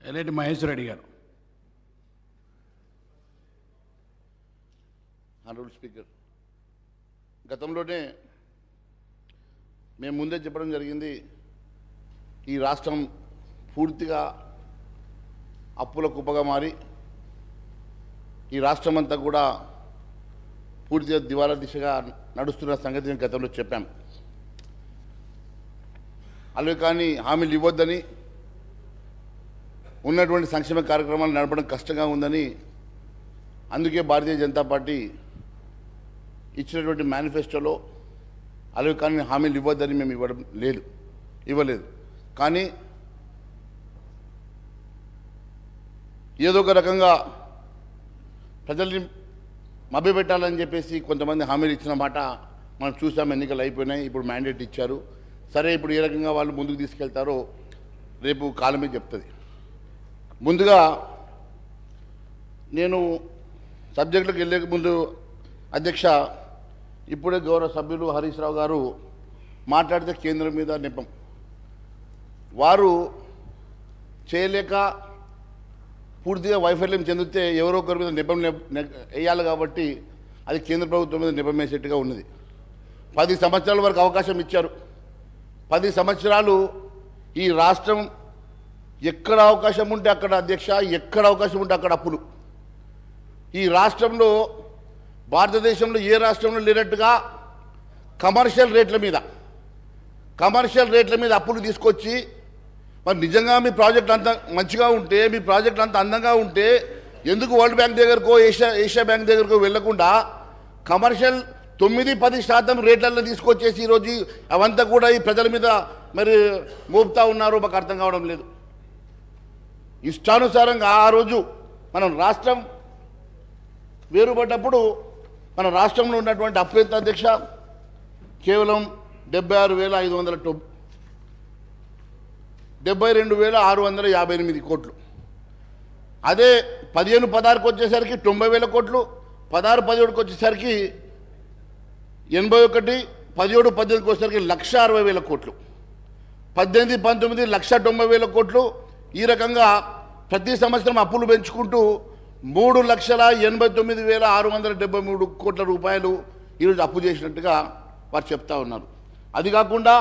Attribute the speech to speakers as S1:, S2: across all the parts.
S1: ఎల్లేటి మహేశ్వర్ రెడ్డి గారు.
S2: Honourable speaker, గతంలోనే మేము ముందే చెప్పడం జరిగింది, ఈ రాష్ట్రం పూర్తిగా అప్పుల కుప్పగా మారి ఈ రాష్ట్రం అంతా కూడా పూర్తిగా దివాలా దిశగా నడుస్తున్న సంగతి నేను గతంలో చెప్పాం. అలాగే కానీ హామీలు ఇవ్వొద్దని, ఉన్నటువంటి సంక్షేమ కార్యక్రమాలు నడపడం కష్టంగా ఉందని, అందుకే భారతీయ జనతా పార్టీ ఇచ్చినటువంటి మేనిఫెస్టోలో అలాగే కానీ హామీలు ఇవ్వద్దని మేము ఇవ్వలేదు. కానీ ఏదో ఒక రకంగా ప్రజల్ని మభ్యపెట్టాలని చెప్పేసి కొంతమంది హామీలు ఇచ్చిన మాట మనం చూసాం. ఎన్నికలు అయిపోయినాయి, ఇప్పుడు మ్యాండేట్ ఇచ్చారు. సరే, ఇప్పుడు ఏ రకంగా వాళ్ళు ముందుకు తీసుకెళ్తారో రేపు కాలమే చెప్తుంది. ముందుగా నేను సబ్జెక్టులకు వెళ్ళే ముందు అధ్యక్ష, ఇప్పుడే గౌరవ సభ్యులు హరీష్ రావు గారు మాట్లాడితే కేంద్రం మీద నెపం, వారు చేయలేక పూర్తిగా వైఫల్యం చెందితే ఎవరో ఒకరి మీద నెపం వేయాలి కాబట్టి అది కేంద్ర ప్రభుత్వం మీద నెపం వేసేట్టుగా ఉన్నది. 10 సంవత్సరాల వరకు అవకాశం ఇచ్చారు. 10 సంవత్సరాలు ఈ రాష్ట్రం ఎక్కడ అవకాశం ఉంటే అక్కడ అధ్యక్ష, ఎక్కడ అవకాశం ఉంటే అక్కడ అప్పులు. ఈ రాష్ట్రంలో భారతదేశంలో ఏ రాష్ట్రంలో లేనట్టుగా కమర్షియల్ రేట్ల మీద అప్పులు తీసుకొచ్చి, మరి నిజంగా మీ ప్రాజెక్ట్ అంత మంచిగా ఉంటే, మీ ప్రాజెక్ట్ అంత అందంగా ఉంటే ఎందుకు వరల్డ్ బ్యాంక్ దగ్గరకో ఏషియా బ్యాంక్ దగ్గరకో వెళ్లకుండా కమర్షియల్ 9-10% రేట్లలో తీసుకొచ్చేసి ఈరోజు అవంతా కూడా ఈ ప్రజల మీద మరి మోపుతా ఉన్నారో మాకు అర్థం కావడం లేదు. ఇష్టానుసారంగా ఆ రోజు మనం రాష్ట్రం వేరుపడ్డప్పుడు మన రాష్ట్రంలో ఉన్నటువంటి అప్పు ఎంత అధ్యక్ష? కేవలం 72,658 కోట్లు. అదే 15-16కి వచ్చేసరికి 90,000 కోట్లు, 16-17కి వచ్చేసరికి 81, 17-18కి వచ్చేసరికి 1,60,000 కోట్లు, 18-19 1,90,000 కోట్లు. ఈ రకంగా ప్రతి సంవత్సరం అప్పులు పెంచుకుంటూ 3,89,673 కోట్ల రూపాయలు ఈరోజు అప్పు చేసినట్టుగా వారు చెప్తా ఉన్నారు. అది కాకుండా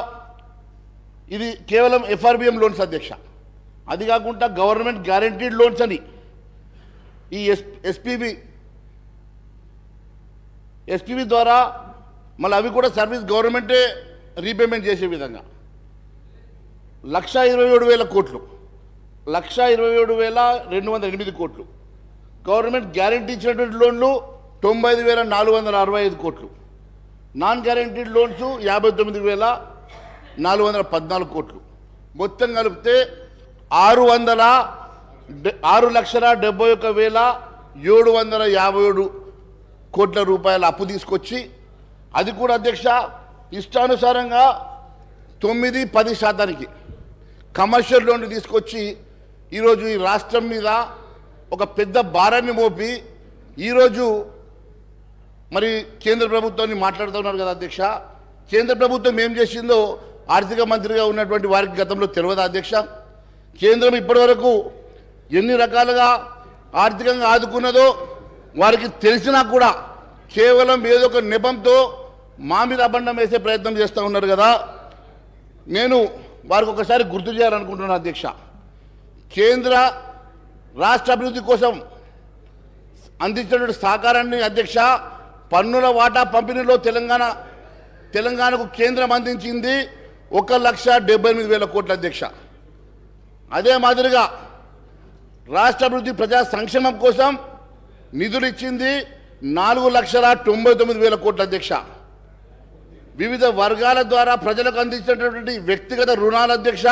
S2: ఇది కేవలం FRBM లోన్స్ అధ్యక్ష, అది కాకుండా గవర్నమెంట్ గ్యారంటీడ్ లోన్స్ అని ఈ ఎస్పీబీ ద్వారా మళ్ళీ అవి కూడా సర్వీస్ గవర్నమెంటే రీపేమెంట్ చేసే విధంగా 1,27,000 కోట్లు, 1,27,208 కోట్లు. గవర్నమెంట్ గ్యారంటీ ఇచ్చినటువంటి లోన్లు 95,465 కోట్లు, నాన్ గ్యారంటీడ్ లోన్స్ 59,414 కోట్లు. మొత్తం కలిపితే 6,71,757 కోట్ల రూపాయల అప్పు తీసుకొచ్చి, అది కూడా అధ్యక్ష ఇష్టానుసారంగా 9-10% కమర్షియల్ లోన్లు తీసుకొచ్చి ఈరోజు ఈ రాష్ట్రం మీద ఒక పెద్ద భారాన్ని మోపి ఈరోజు మరి కేంద్ర ప్రభుత్వాన్ని మాట్లాడుతున్నారు కదా అధ్యక్ష. కేంద్ర ప్రభుత్వం ఏం చేసిందో ఆర్థిక మంత్రిగా ఉన్నటువంటి వారికి గతంలో తెలియదా అధ్యక్ష? కేంద్రం ఇప్పటివరకు ఎన్ని రకాలుగా ఆర్థికంగా ఆదుకున్నదో వారికి తెలిసినా కూడా కేవలం ఏదో ఒక నెపంతో మా మీద అబండం వేసే ప్రయత్నం చేస్తూ ఉన్నారు కదా. నేను వారికి ఒకసారి గుర్తు చేయాలనుకుంటున్నాను అధ్యక్ష. కేంద్ర రాష్ట్ర అభివృద్ధి కోసం అందించినటువంటి సహకారాన్ని అధ్యక్ష, పన్నుల వాటా పంపిణీలో తెలంగాణకు కేంద్రం అందించింది 1,78,000 కోట్ల అధ్యక్ష. అదే మాదిరిగా రాష్ట్ర అభివృద్ధి ప్రజా సంక్షేమం కోసం నిధులు ఇచ్చింది 4,99,000 కోట్ల అధ్యక్ష. వివిధ వర్గాల ద్వారా ప్రజలకు అందించినటువంటి వ్యక్తిగత రుణాల అధ్యక్ష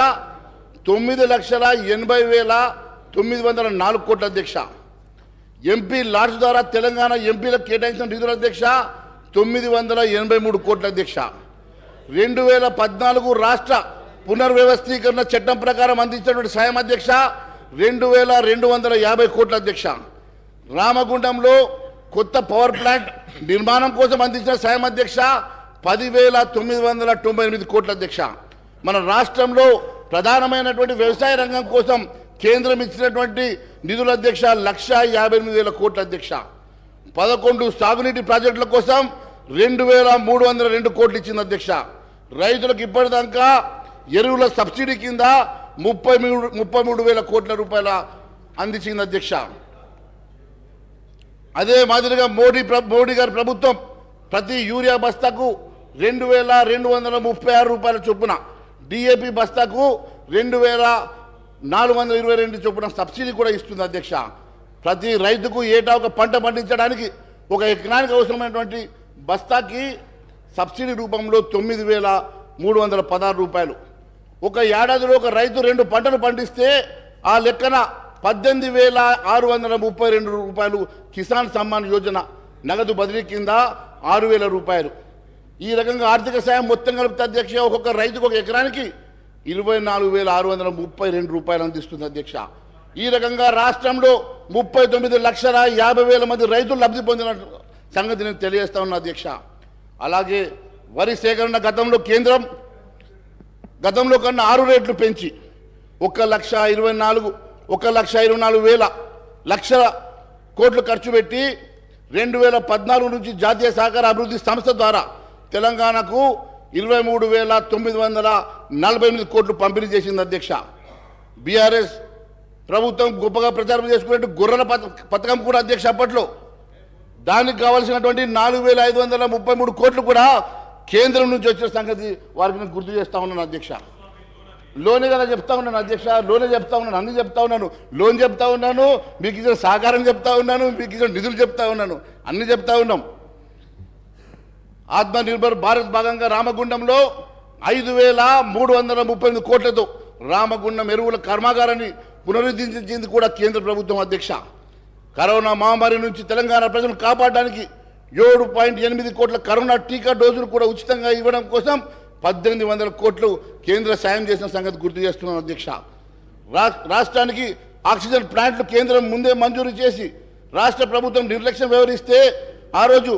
S2: 9,80,904 కోట్ల అధ్యక్ష. ఎంపీ లాడ్స్ ద్వారా తెలంగాణ ఎంపీలకు కేటాయించిన నిధుల అధ్యక్ష 983 కోట్ల అధ్యక్ష. 2014 రాష్ట్ర పునర్వ్యవస్థీకరణ చట్టం ప్రకారం అందించినటువంటి సాయం అధ్యక్ష 2,250 కోట్ల అధ్యక్ష. రామగుండంలో కొత్త పవర్ ప్లాంట్ నిర్మాణం కోసం అందించిన సాయం అధ్యక్ష 10,998 కోట్ల అధ్యక్ష. మన రాష్ట్రంలో ప్రధానమైనటువంటి వ్యవసాయ రంగం కోసం కేంద్రం ఇచ్చినటువంటి నిధుల అధ్యక్ష 1,58,000 కోట్ల అధ్యక్ష. 11 సాగునీటి ప్రాజెక్టుల కోసం 2,302 కోట్లు ఇచ్చింది అధ్యక్ష. రైతులకు ఇప్పటిదాకా ఎరువుల సబ్సిడీ కింద 33,000 కోట్ల రూపాయల అందించింది అధ్యక్ష. అదే మాదిరిగా మోడీ గారి ప్రభుత్వం ప్రతి యూరియా బస్తాకు 2,236 రూపాయల చొప్పున, డిఏపి బస్తాకు 2,422 చొప్పున సబ్సిడీ కూడా ఇస్తుంది అధ్యక్ష. ప్రతి రైతుకు ఏటా ఒక పంట పండించడానికి ఒక ఎకరానికి అవసరమైనటువంటి బస్తాకి సబ్సిడీ రూపంలో 9,316 రూపాయలు. ఒక ఏడాదిలో ఒక రైతు 2 పంటలు పండిస్తే ఆ లెక్కన 18,632 రూపాయలు కిసాన్ సమ్మాన్ యోజన నగదు బదిలీ కింద 6,000 రూపాయలు. ఈ రకంగా ఆర్థిక సాయం మొత్తం కలిపితే అధ్యక్ష ఒక్కొక్క రైతుకు ఒక ఎకరానికి 24,632 రూపాయలు అందిస్తుంది అధ్యక్ష. ఈ రకంగా రాష్ట్రంలో 39,50,000 మంది రైతులు లబ్ధి పొందిన సంగతి నేను తెలియజేస్తా ఉన్నా అధ్యక్ష. అలాగే వరి సేకరణ కేంద్రం గతంలో కన్నా 6 రేట్లు పెంచి 1,24,000 కోట్లు ఖర్చు పెట్టి 2014 నుంచి జాతీయ సహకార అభివృద్ధి సంస్థ ద్వారా తెలంగాణకు 23,948 కోట్లు పంపిణీ చేసింది అధ్యక్ష. బీఆర్ఎస్ ప్రభుత్వం గొప్పగా ప్రచారం చేసుకున్నట్టు గొర్రెల పథకం కూడా అధ్యక్ష అప్పట్లో దానికి కావాల్సినటువంటి 4,533 కోట్లు కూడా కేంద్రం నుంచి వచ్చిన సంగతి వారికి నేను గుర్తు చేస్తా ఉన్నాను అధ్యక్ష. లోనే కదా చెప్తా ఉన్నాను అధ్యక్ష, లోనే చెప్తా ఉన్నాను, అన్ని చెప్తా ఉన్నాను, లోన్ చెప్తా ఉన్నాను, మీకు ఇచ్చిన సహకారం చెప్తా ఉన్నాను, మీకు ఇచ్చిన నిధులు చెప్తా ఉన్నాను, అన్ని చెప్తా ఉన్నాం. ఆత్మనిర్భర్ భారత్ భాగంగా రామగుండంలో 5,338 కోట్లతో రామగుండం ఎరువుల కర్మాగారాన్ని పునరుద్ధరించింది కూడా కేంద్ర ప్రభుత్వం అధ్యక్ష. కరోనా మహమ్మారి నుంచి తెలంగాణ ప్రజలను కాపాడడానికి 7.8 కోట్ల కరోనా టీకా డోసులు కూడా ఉచితంగా ఇవ్వడం కోసం 1,800 కోట్లు కేంద్ర సాయం చేసిన సంగతి గుర్తు చేస్తున్నాను అధ్యక్ష. రాష్ట్రానికి ఆక్సిజన్ ప్లాంట్లు కేంద్రం ముందే మంజూరు చేసి రాష్ట్ర ప్రభుత్వం నిర్లక్ష్యం వ్యవహరిస్తే ఆ రోజు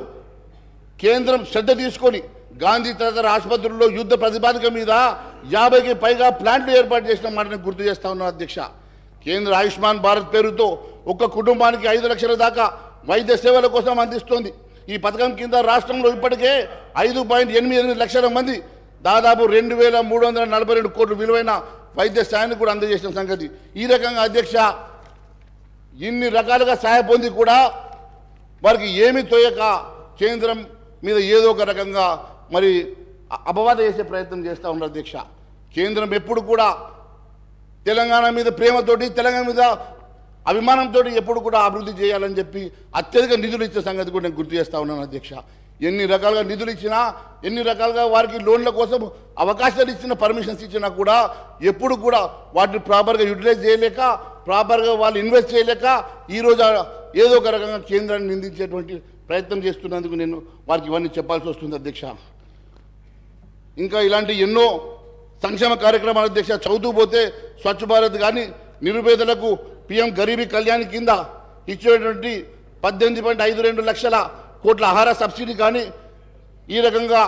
S2: కేంద్రం శ్రద్ధ తీసుకొని గాంధీ తదితర ఆసుపత్రుల్లో యుద్ధ ప్రతిపాదిక మీద 50కి పైగా ప్లాంట్లు ఏర్పాటు చేసిన మాటను గుర్తు చేస్తా ఉన్నాను అధ్యక్ష. కేంద్ర ఆయుష్మాన్ భారత్ పేరుతో ఒక్క కుటుంబానికి 5 లక్షల దాకా వైద్య సేవల కోసం అందిస్తోంది. ఈ పథకం కింద రాష్ట్రంలో ఇప్పటికే 5.88 లక్షల మంది దాదాపు 2,342 కోట్ల విలువైన వైద్య సాయాన్ని కూడా అందజేసిన సంగతి. ఈ రకంగా అధ్యక్ష ఇన్ని రకాలుగా సహాయ పొంది కూడా వారికి ఏమీ తోయక కేంద్రం మీద ఏదో ఒక రకంగా మరి అపవాద చేసే ప్రయత్నం చేస్తూ ఉన్నారు అధ్యక్ష. కేంద్రం ఎప్పుడు కూడా తెలంగాణ మీద ప్రేమతోటి, తెలంగాణ మీద అభిమానంతో ఎప్పుడు కూడా అభివృద్ధి చేయాలని చెప్పి అత్యధిక నిధులు ఇచ్చే సంగతి కూడా నేను గుర్తు చేస్తా ఉన్నాను అధ్యక్ష. ఎన్ని రకాలుగా నిధులు ఇచ్చినా, ఎన్ని రకాలుగా వారికి లోన్ల కోసం అవకాశాలు ఇచ్చిన, పర్మిషన్స్ ఇచ్చినా కూడా ఎప్పుడు కూడా వాటిని ప్రాపర్గా యూటిలైజ్ చేయలేక, ప్రాపర్గా వాళ్ళు ఇన్వెస్ట్ చేయలేక ఈరోజు ఏదో ఒక రకంగా కేంద్రాన్ని నిందించేటువంటి ప్రయత్నం చేస్తున్నందుకు నేను వారికి ఇవన్నీ చెప్పాల్సి వస్తుంది అధ్యక్ష. ఇంకా ఇలాంటి ఎన్నో సంక్షేమ కార్యక్రమాలు అధ్యక్ష చదువుతూ పోతే స్వచ్ఛ భారత్ కానీ, నిరుపేదలకు PM గరీబీ కళ్యాణ్ కింద ఇచ్చేటువంటి 18.52 లక్షల కోట్ల ఆహార సబ్సిడీ కానీ, ఈ రకంగా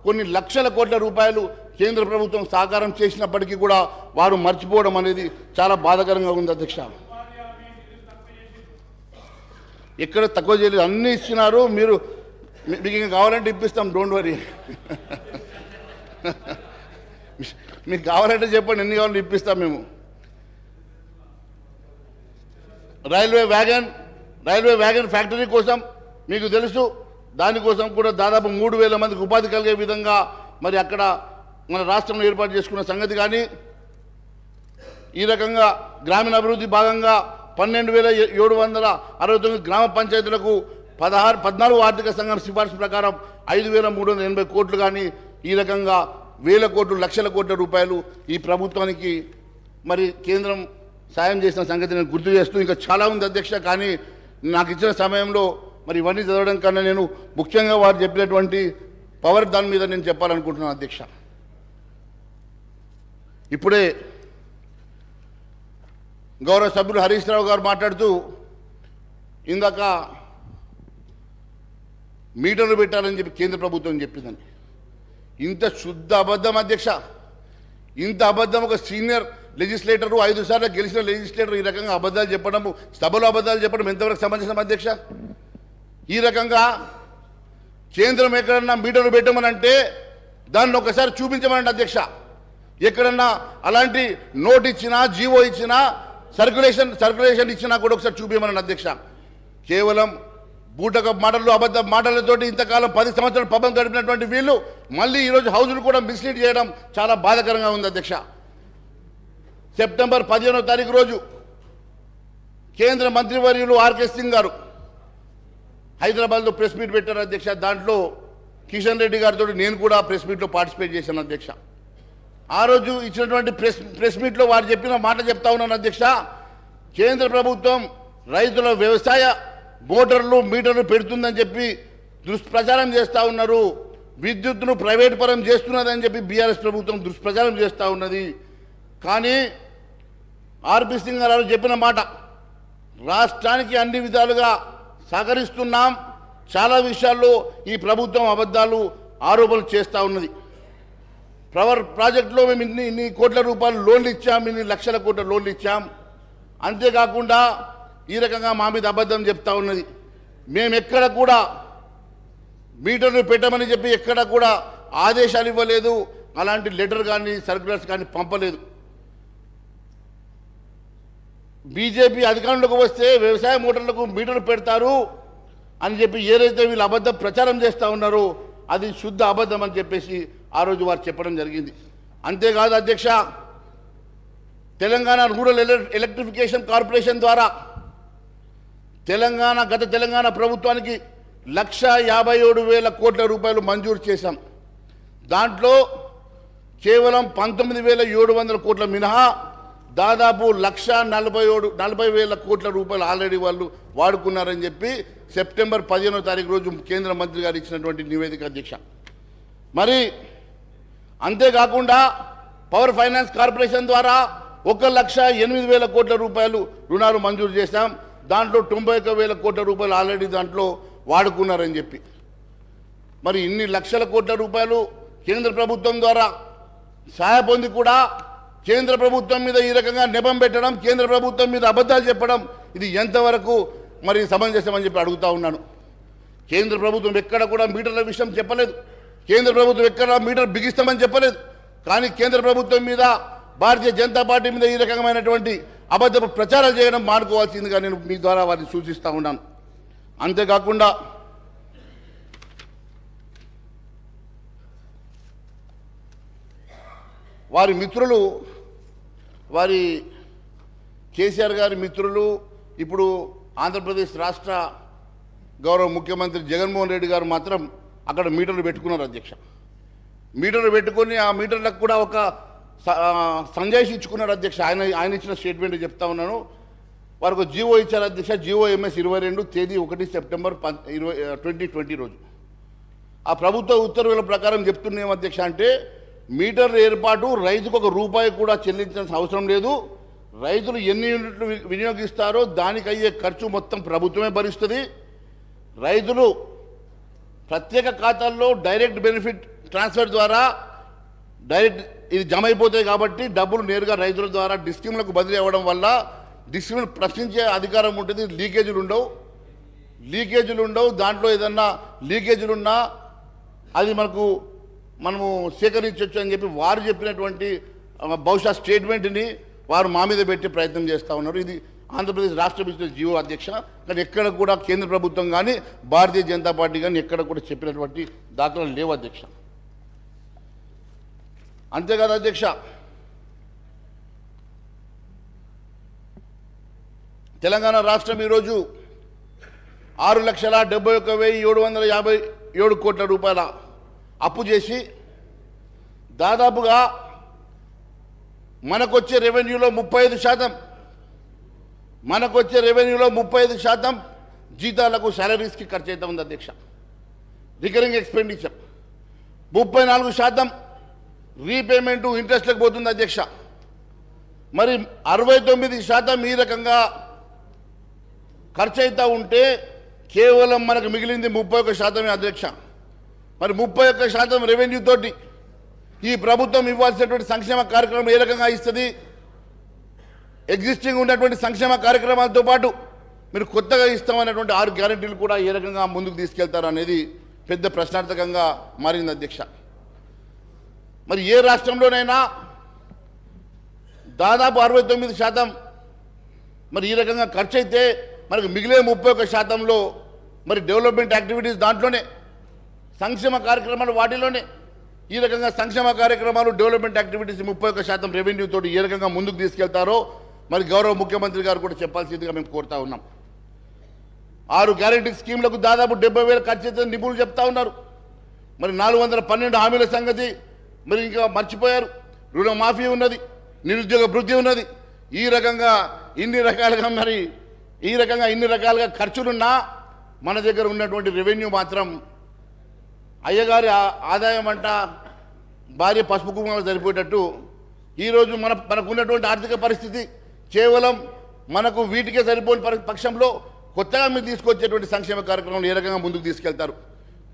S2: కొన్ని లక్షల కోట్ల రూపాయలు కేంద్ర ప్రభుత్వం సహకారం చేసినప్పటికీ కూడా వారు మర్చిపోవడం అనేది చాలా బాధాకరంగా ఉంది అధ్యక్ష. ఎక్కడ తక్కువ చేయలేదు, అన్నీ ఇచ్చినారు. మీకు ఇంకా కావాలంటే ఇప్పిస్తాం, డోంట్ వరీ. మీకు కావాలంటే చెప్పండి, ఎన్ని కావాలంటే ఇప్పిస్తాం మేము. రైల్వే వ్యాగన్ ఫ్యాక్టరీ కోసం మీకు తెలుసు, దానికోసం కూడా దాదాపు 3,000 మందికి ఉపాధి కలిగే విధంగా మరి అక్కడ మన రాష్ట్రంలో ఏర్పాటు చేసుకున్న సంగతి కానీ, ఈ రకంగా గ్రామీణాభివృద్ధి భాగంగా 12,769 గ్రామ పంచాయతీలకు 14 ఆర్థిక సంఘం సిఫార్సు ప్రకారం 5,380 కోట్లు కానీ, ఈ రకంగా 1,000 కోట్లు, లక్షల కోట్ల రూపాయలు ఈ ప్రభుత్వానికి మరి కేంద్రం సాయం చేసిన సంగతి నేను గుర్తు చేస్తూ, ఇంకా చాలా ఉంది అధ్యక్ష. కానీ నాకు ఇచ్చిన సమయంలో మరి ఇవన్నీ చదవడం కన్నా నేను ముఖ్యంగా వారు చెప్పినటువంటి పవర్ దాని మీద నేను చెప్పాలనుకుంటున్నాను అధ్యక్ష. ఇప్పుడే గౌరవ సభ్యులు హరీష్ రావు గారు మాట్లాడుతూ ఇందాక మీటర్లు పెట్టాలని చెప్పి కేంద్ర ప్రభుత్వం చెప్పిందని. ఇంత శుద్ధ అబద్ధం అధ్యక్ష, ఇంత అబద్ధం ఒక సీనియర్ లెజిస్లేటరు 5 సార్లు గెలిచిన లెజిస్లేటర్ ఈ రకంగా అబద్ధాలు చెప్పడము, సభలో అబద్ధాలు చెప్పడం ఎంతవరకు సంబంధించిన అధ్యక్ష? ఈ రకంగా కేంద్రం ఎక్కడన్నా మీటర్లు పెట్టమనంటే దాన్ని ఒకసారి చూపించమనండి అధ్యక్ష. ఎక్కడన్నా అలాంటి నోట్ ఇచ్చినా, జీవో ఇచ్చినా, సర్క్యులేషన్ ఇచ్చినా కూడా ఒకసారి చూపించమనండి అధ్యక్ష. కేవలం బూటక మాటలు, అబద్ధ మాటలతోటి ఇంతకాలం 10 సంవత్సరాలు పబ్బం గడిపినటువంటి వీళ్ళు మళ్ళీ ఈరోజు హౌజును కూడా మిస్లీడ్ చేయడం చాలా బాధాకరంగా ఉంది అధ్యక్ష. సెప్టెంబర్ 15వ తారీఖు రోజు కేంద్ర మంత్రివర్యులు ఆర్కే సింగ్ గారు హైదరాబాద్లో ప్రెస్ మీట్ పెట్టారు అధ్యక్ష. దాంట్లో కిషన్ రెడ్డి గారితో నేను కూడా ప్రెస్ మీట్లో పార్టిసిపేట్ చేశాను అధ్యక్ష. ఆ రోజు ఇచ్చినటువంటి ప్రెస్ మీట్లో వారు చెప్పిన మాట చెప్తా ఉన్నాను అధ్యక్ష. కేంద్ర ప్రభుత్వం రైతుల వ్యవసాయ మోటార్లు, మీటర్లు పెడుతుందని చెప్పి దుష్ప్రచారం చేస్తూ ఉన్నారు. విద్యుత్తును ప్రైవేట్ పరం చేస్తున్నదని చెప్పి బీఆర్ఎస్ ప్రభుత్వం దుష్ప్రచారం చేస్తూ ఉన్నది. కానీ ఆర్పి సింగ్ గారు చెప్పిన మాట, రాష్ట్రానికి అన్ని విధాలుగా సహకరిస్తున్నాం, చాలా విషయాల్లో ఈ ప్రభుత్వం అబద్ధాలు, ఆరోపణలు చేస్తూ ఉన్నది. పవర్ ప్రాజెక్టులో మేము ఇన్ని కోట్ల రూపాయలు లోన్లు ఇచ్చాం, ఇన్ని లక్షల కోట్ల లోన్లు ఇచ్చాం. అంతేకాకుండా ఈ రకంగా మా మీద అబద్ధం చెప్తా ఉన్నది. మేము ఎక్కడ కూడా మీటర్లు పెట్టమని చెప్పి ఎక్కడ కూడా ఆదేశాలు ఇవ్వలేదు, అలాంటి లెటర్ కానీ సర్క్యులర్స్ కానీ పంపలేదు. బీజేపీ అధికారంలోకి వస్తే వ్యవసాయ మోటార్లకు మీటర్లు పెడతారు అని చెప్పి ఏదైతే వీళ్ళు అబద్ధం ప్రచారం చేస్తూ ఉన్నారో అది శుద్ధ అబద్ధం అని చెప్పేసి ఆ రోజు వారు చెప్పడం జరిగింది. అంతేకాదు అధ్యక్ష, తెలంగాణ రూరల్ ఎలక్ట్రిఫికేషన్ కార్పొరేషన్ ద్వారా గత తెలంగాణ ప్రభుత్వానికి 1,57,000 కోట్ల రూపాయలు మంజూరు చేశాం. దాంట్లో కేవలం 19,700 కోట్ల మినహా దాదాపు 1,40,000 కోట్ల రూపాయలు ఆల్రెడీ వాళ్ళు వాడుకున్నారని చెప్పి సెప్టెంబర్ 15వ తారీఖు రోజు కేంద్ర మంత్రి గారు ఇచ్చినటువంటి నివేదిక అధ్యక్ష. మరి అంతేకాకుండా పవర్ ఫైనాన్స్ కార్పొరేషన్ ద్వారా 1,08,000 కోట్ల రూపాయలు రుణాలు మంజూరు చేశాం. దాంట్లో 91,000 కోట్ల రూపాయలు ఆల్రెడీ దాంట్లో వాడుకున్నారని చెప్పి. మరి ఇన్ని లక్షల కోట్ల రూపాయలు కేంద్ర ప్రభుత్వం ద్వారా సహాయ పొంది కూడా కేంద్ర ప్రభుత్వం మీద ఈ రకంగా నెపం పెట్టడం, కేంద్ర ప్రభుత్వం మీద అబద్ధాలు చెప్పడం ఇది ఎంతవరకు మరి సమంజసమని చెప్పి అడుగుతా ఉన్నాను. కేంద్ర ప్రభుత్వం ఎక్కడ కూడా మీటర్ల విషయం చెప్పలేదు, కేంద్ర ప్రభుత్వం ఎక్కడ మీటర్ బిగిస్తామని చెప్పలేదు. కానీ కేంద్ర ప్రభుత్వం మీద, భారతీయ జనతా పార్టీ మీద ఈ రకమైనటువంటి అబద్ధ ప్రచారాలు చేయడం మానుకోవాల్సిందిగా నేను మీ ద్వారా వారిని సూచిస్తూ ఉన్నాను. అంతేకాకుండా వారి మిత్రులు, వారి కేసీఆర్ గారి మిత్రులు ఇప్పుడు ఆంధ్రప్రదేశ్ రాష్ట్ర గౌరవ ముఖ్యమంత్రి జగన్మోహన్ రెడ్డి గారు మాత్రం అక్కడ మీటర్లు పెట్టుకున్నారు అధ్యక్ష. మీటర్లు పెట్టుకొని ఆ మీటర్లకు కూడా ఒక సంజాయిషి ఇచ్చుకున్నారు అధ్యక్ష. ఆయన ఇచ్చిన స్టేట్మెంట్ చెప్తా ఉన్నాను. వారికి జీవో ఇచ్చారు అధ్యక్ష. జీవో MS 22 తేదీ 1 సెప్టెంబర్ 2020 రోజు. ఆ ప్రభుత్వ ఉత్తర్వుల ప్రకారం చెప్తున్నాం అధ్యక్ష, అంటే మీటర్ల ఏర్పాటు రైతుకు ₹1 కూడా చెల్లించాల్సిన అవసరం లేదు. రైతులు ఎన్ని యూనిట్లు వినియోగిస్తారో దానికి అయ్యే ఖర్చు మొత్తం ప్రభుత్వమే భరిస్తుంది. రైతులు ప్రత్యేక ఖాతాల్లో డైరెక్ట్ బెనిఫిట్ ట్రాన్స్ఫర్ ద్వారా డైరెక్ట్ ఇది జమ అయిపోతాయి కాబట్టి డబ్బులు నేరుగా రైతుల ద్వారా డిస్కమ్లకు బదిలీ అవ్వడం వల్ల డిస్కమ్లు ప్రశ్నించే అధికారం ఉంటుంది. లీకేజీలు ఉండవు. దాంట్లో ఏదన్నా లీకేజీలు ఉన్నా అది మనము సేకరించవచ్చు అని చెప్పి వారు చెప్పినటువంటి బహుశా స్టేట్మెంట్ని వారు మా మీద పెట్టే ప్రయత్నం చేస్తూ ఉన్నారు. ఇది ఆంధ్రప్రదేశ్ రాష్ట్ర బిజినెస్ జీవో అధ్యక్ష. కానీ ఎక్కడ కూడా కేంద్ర ప్రభుత్వం కానీ భారతీయ జనతా పార్టీ కానీ ఎక్కడ కూడా చెప్పినటువంటి దాఖలాలు లేవు అధ్యక్ష. అంతేకాదు అధ్యక్ష, తెలంగాణ రాష్ట్రం ఈరోజు 6,71,757 కోట్ల రూపాయల అప్పు చేసి దాదాపుగా మనకొచ్చే రెవెన్యూలో 35% జీతాలకు సాలరీస్కి ఖర్చు అవుతా ఉంది అధ్యక్ష. రికరింగ్ ఎక్స్పెండిచర్ 34% రీపేమెంటు ఇంట్రెస్ట్లకు పోతుంది అధ్యక్ష. మరి 69% ఈ రకంగా ఖర్చు అవుతూ ఉంటే కేవలం మనకు మిగిలింది 31% అధ్యక్ష. మరి 31% రెవెన్యూ తోటి ఈ ప్రభుత్వం ఇవ్వాల్సినటువంటి సంక్షేమ కార్యక్రమం ఏ రకంగా ఇస్తుంది? ఎగ్జిస్టింగ్ ఉన్నటువంటి సంక్షేమ కార్యక్రమాలతో పాటు మీరు కొత్తగా ఇస్తామన్నటువంటి 6 గ్యారెంటీలు కూడా ఏ రకంగా ముందుకు తీసుకెళ్తారు అనేది పెద్ద ప్రశ్నార్థకంగా మారింది అధ్యక్ష. మరి ఏ రాష్ట్రంలోనైనా దాదాపు 69% మరి ఈ రకంగా ఖర్చు అయితే మనకు మిగిలే 31%లో మరి డెవలప్మెంట్ యాక్టివిటీస్ దాంట్లోనే, సంక్షేమ కార్యక్రమాలు వాటిలోనే ఈ రకంగా సంక్షేమ కార్యక్రమాలు డెవలప్మెంట్ యాక్టివిటీస్ 31% రెవెన్యూ తోటి ఏ రకంగా ముందుకు తీసుకెళ్తారో మరి గౌరవ ముఖ్యమంత్రి గారు కూడా చెప్పాల్సిందిగా మేము కోరుతా ఉన్నాం. 6 గ్యారెంటీ స్కీమ్లకు దాదాపు 70,000 ఖర్చు అయితే నిపుణులు చెప్తా ఉన్నారు. మరి 412 హామీల సంగతి మరి ఇంకా మర్చిపోయారు. రుణమాఫీ ఉన్నది, నిరుద్యోగ వృద్ధి ఉన్నది. ఈ రకంగా ఇన్ని రకాలుగా ఖర్చులున్నా మన దగ్గర ఉన్నటువంటి రెవెన్యూ మాత్రం అయ్యగారి ఆదాయం అంట భార్య పసుపు కుంకుమ సరిపోయేటట్టు ఈరోజు మనకు ఉన్నటువంటి ఆర్థిక పరిస్థితి కేవలం మనకు వీటికే సరిపోని పక్షంలో కొత్తగా మీరు తీసుకొచ్చేటువంటి సంక్షేమ కార్యక్రమాలు ఏ రకంగా ముందుకు తీసుకెళ్తారు?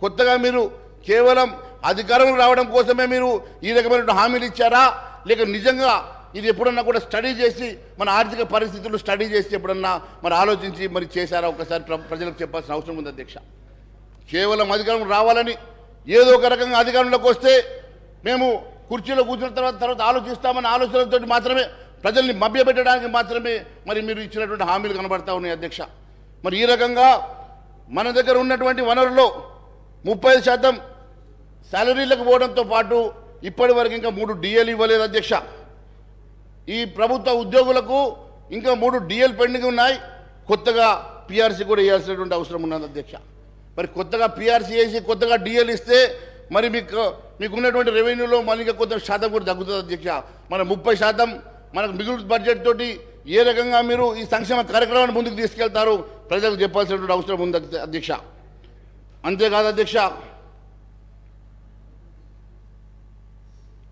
S2: కొత్తగా మీరు కేవలం అధికారంలో రావడం కోసమే మీరు ఈ రకమైన హామీలు ఇచ్చారా, లేక నిజంగా ఇది ఎప్పుడన్నా కూడా స్టడీ చేసి మన ఆర్థిక పరిస్థితులు స్టడీ చేసి ఎప్పుడన్నా మరి ఆలోచించి మరి చేశారా? ఒకసారి ప్రజలకు చెప్పాల్సిన అవసరం ఉంది అధ్యక్ష. కేవలం అధికారం రావాలని ఏదో ఒక రకంగా అధికారంలోకి వస్తే మేము కుర్చీలో కూర్చున్న తర్వాత ఆలోచిస్తామన్న ఆలోచనలతో మాత్రమే ప్రజల్ని మభ్యపెట్టడానికి మాత్రమే మరి మీరు ఇచ్చినటువంటి హామీలు కనబడతా ఉన్నాయి అధ్యక్ష. మరి ఈ రకంగా మన దగ్గర ఉన్నటువంటి వనరుల్లో 30% శాలరీలకు పోవడంతో పాటు ఇప్పటి వరకు ఇంకా 3 డిఎల్ ఇవ్వలేదు అధ్యక్ష. ఈ ప్రభుత్వ ఉద్యోగులకు ఇంకా 3 డిఎల్ పెండింగ్ ఉన్నాయి. కొత్తగా పిఆర్సీ కూడా ఇవ్వాల్సినటువంటి అవసరం ఉన్నది అధ్యక్ష. మరి కొత్తగా పిఆర్సీ వేసి కొత్తగా డిఎల్ ఇస్తే మరి మీకు ఉన్నటువంటి రెవెన్యూలో మళ్ళీ ఇంకా కొంత శాతం కూడా తగ్గుతుంది అధ్యక్ష. మన 30% మనకు మిగులు బడ్జెట్ తోటి ఏ రకంగా మీరు ఈ సంక్షేమ కార్యక్రమాన్ని ముందుకు తీసుకెళ్తారు ప్రజలకు చెప్పాల్సినటువంటి అవసరం ఉంది అధ్యక్ష. అంతేకాదు అధ్యక్ష,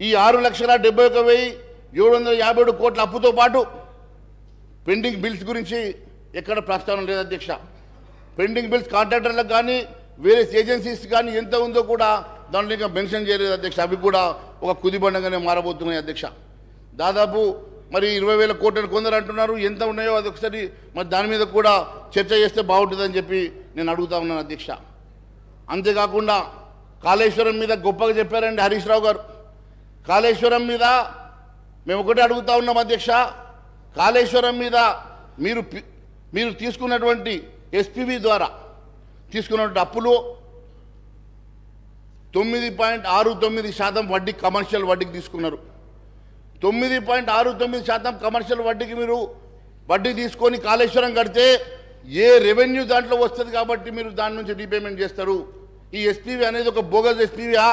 S2: ఈ 6,71,757 కోట్ల అప్పుతో పాటు పెండింగ్ బిల్స్ గురించి ఎక్కడ ప్రస్తావన లేదు అధ్యక్ష. పెండింగ్ బిల్స్ కాంట్రాక్టర్లకు కానీ వేరే ఏజెన్సీస్ కానీ ఎంత ఉందో కూడా దాంట్లో ఇంకా మెన్షన్ చేయలేదు అధ్యక్ష. అవి కూడా ఒక కుదిబండంగానే మారబోతున్నాయి అధ్యక్ష. దాదాపు మరి 20,000 కోట్లను కొందరు అంటున్నారు. ఎంత ఉన్నాయో అది ఒకసారి మరి దాని మీద కూడా చర్చ చేస్తే బాగుంటుందని చెప్పి నేను అడుగుతా ఉన్నాను అధ్యక్ష. అంతేకాకుండా కాళేశ్వరం మీద గొప్పగా చెప్పారండి హరీష్ రావు గారు. కాళేశ్వరం మీద మేము ఒకటే అడుగుతా ఉన్నాం అధ్యక్ష. కాళేశ్వరం మీద మీరు తీసుకున్నటువంటి ఎస్పీబీ ద్వారా తీసుకున్నటువంటి అప్పులు 9.69% వడ్డీ, కమర్షియల్ వడ్డీకి తీసుకున్నారు. 9.69% కమర్షియల్ వడ్డీకి మీరు వడ్డీ తీసుకొని కాళేశ్వరం కడితే ఏ రెవెన్యూ దాంట్లో వస్తుంది కాబట్టి మీరు దాని నుంచి రీపేమెంట్ చేస్తారు. ఈ ఎస్పీవీ అనేది ఒక బోగస్ ఎస్పీవీయా,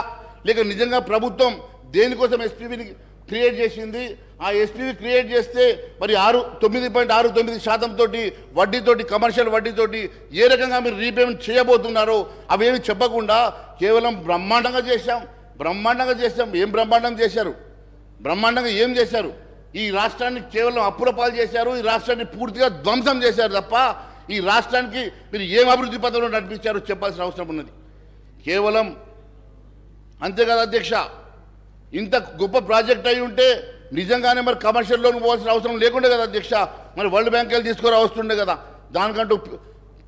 S2: లేక నిజంగా ప్రభుత్వం దేనికోసం ఎస్పీవీని క్రియేట్ చేసింది? ఆ ఎస్పీవీ క్రియేట్ చేస్తే మరి 9.69% తోటి వడ్డీతోటి, కమర్షియల్ వడ్డీతోటి ఏ రకంగా మీరు రీపేమెంట్ చేయబోతున్నారో అవేమి చెప్పకుండా కేవలం బ్రహ్మాండంగా చేశాం. ఏం బ్రహ్మాండంగా చేశారు? బ్రహ్మాండంగా ఏం చేశారు? ఈ రాష్ట్రాన్ని కేవలం అప్పుల పాలు చేశారు. ఈ రాష్ట్రాన్ని పూర్తిగా ధ్వంసం చేశారు తప్ప ఈ రాష్ట్రానికి మీరు ఏం అభివృద్ధి పథంలో నడిపించారో చెప్పాల్సిన అవసరం ఉన్నది. కేవలం అంతేకాదు అధ్యక్ష, ఇంత గొప్ప ప్రాజెక్ట్ అయి ఉంటే నిజంగానే మరి కమర్షియల్ లోన్ పోవాల్సిన అవసరం లేకుండే కదా అధ్యక్ష. మరి వరల్డ్ బ్యాంక్ వెళ్ళి తీసుకురా వస్తుండే కదా. దానికంటూ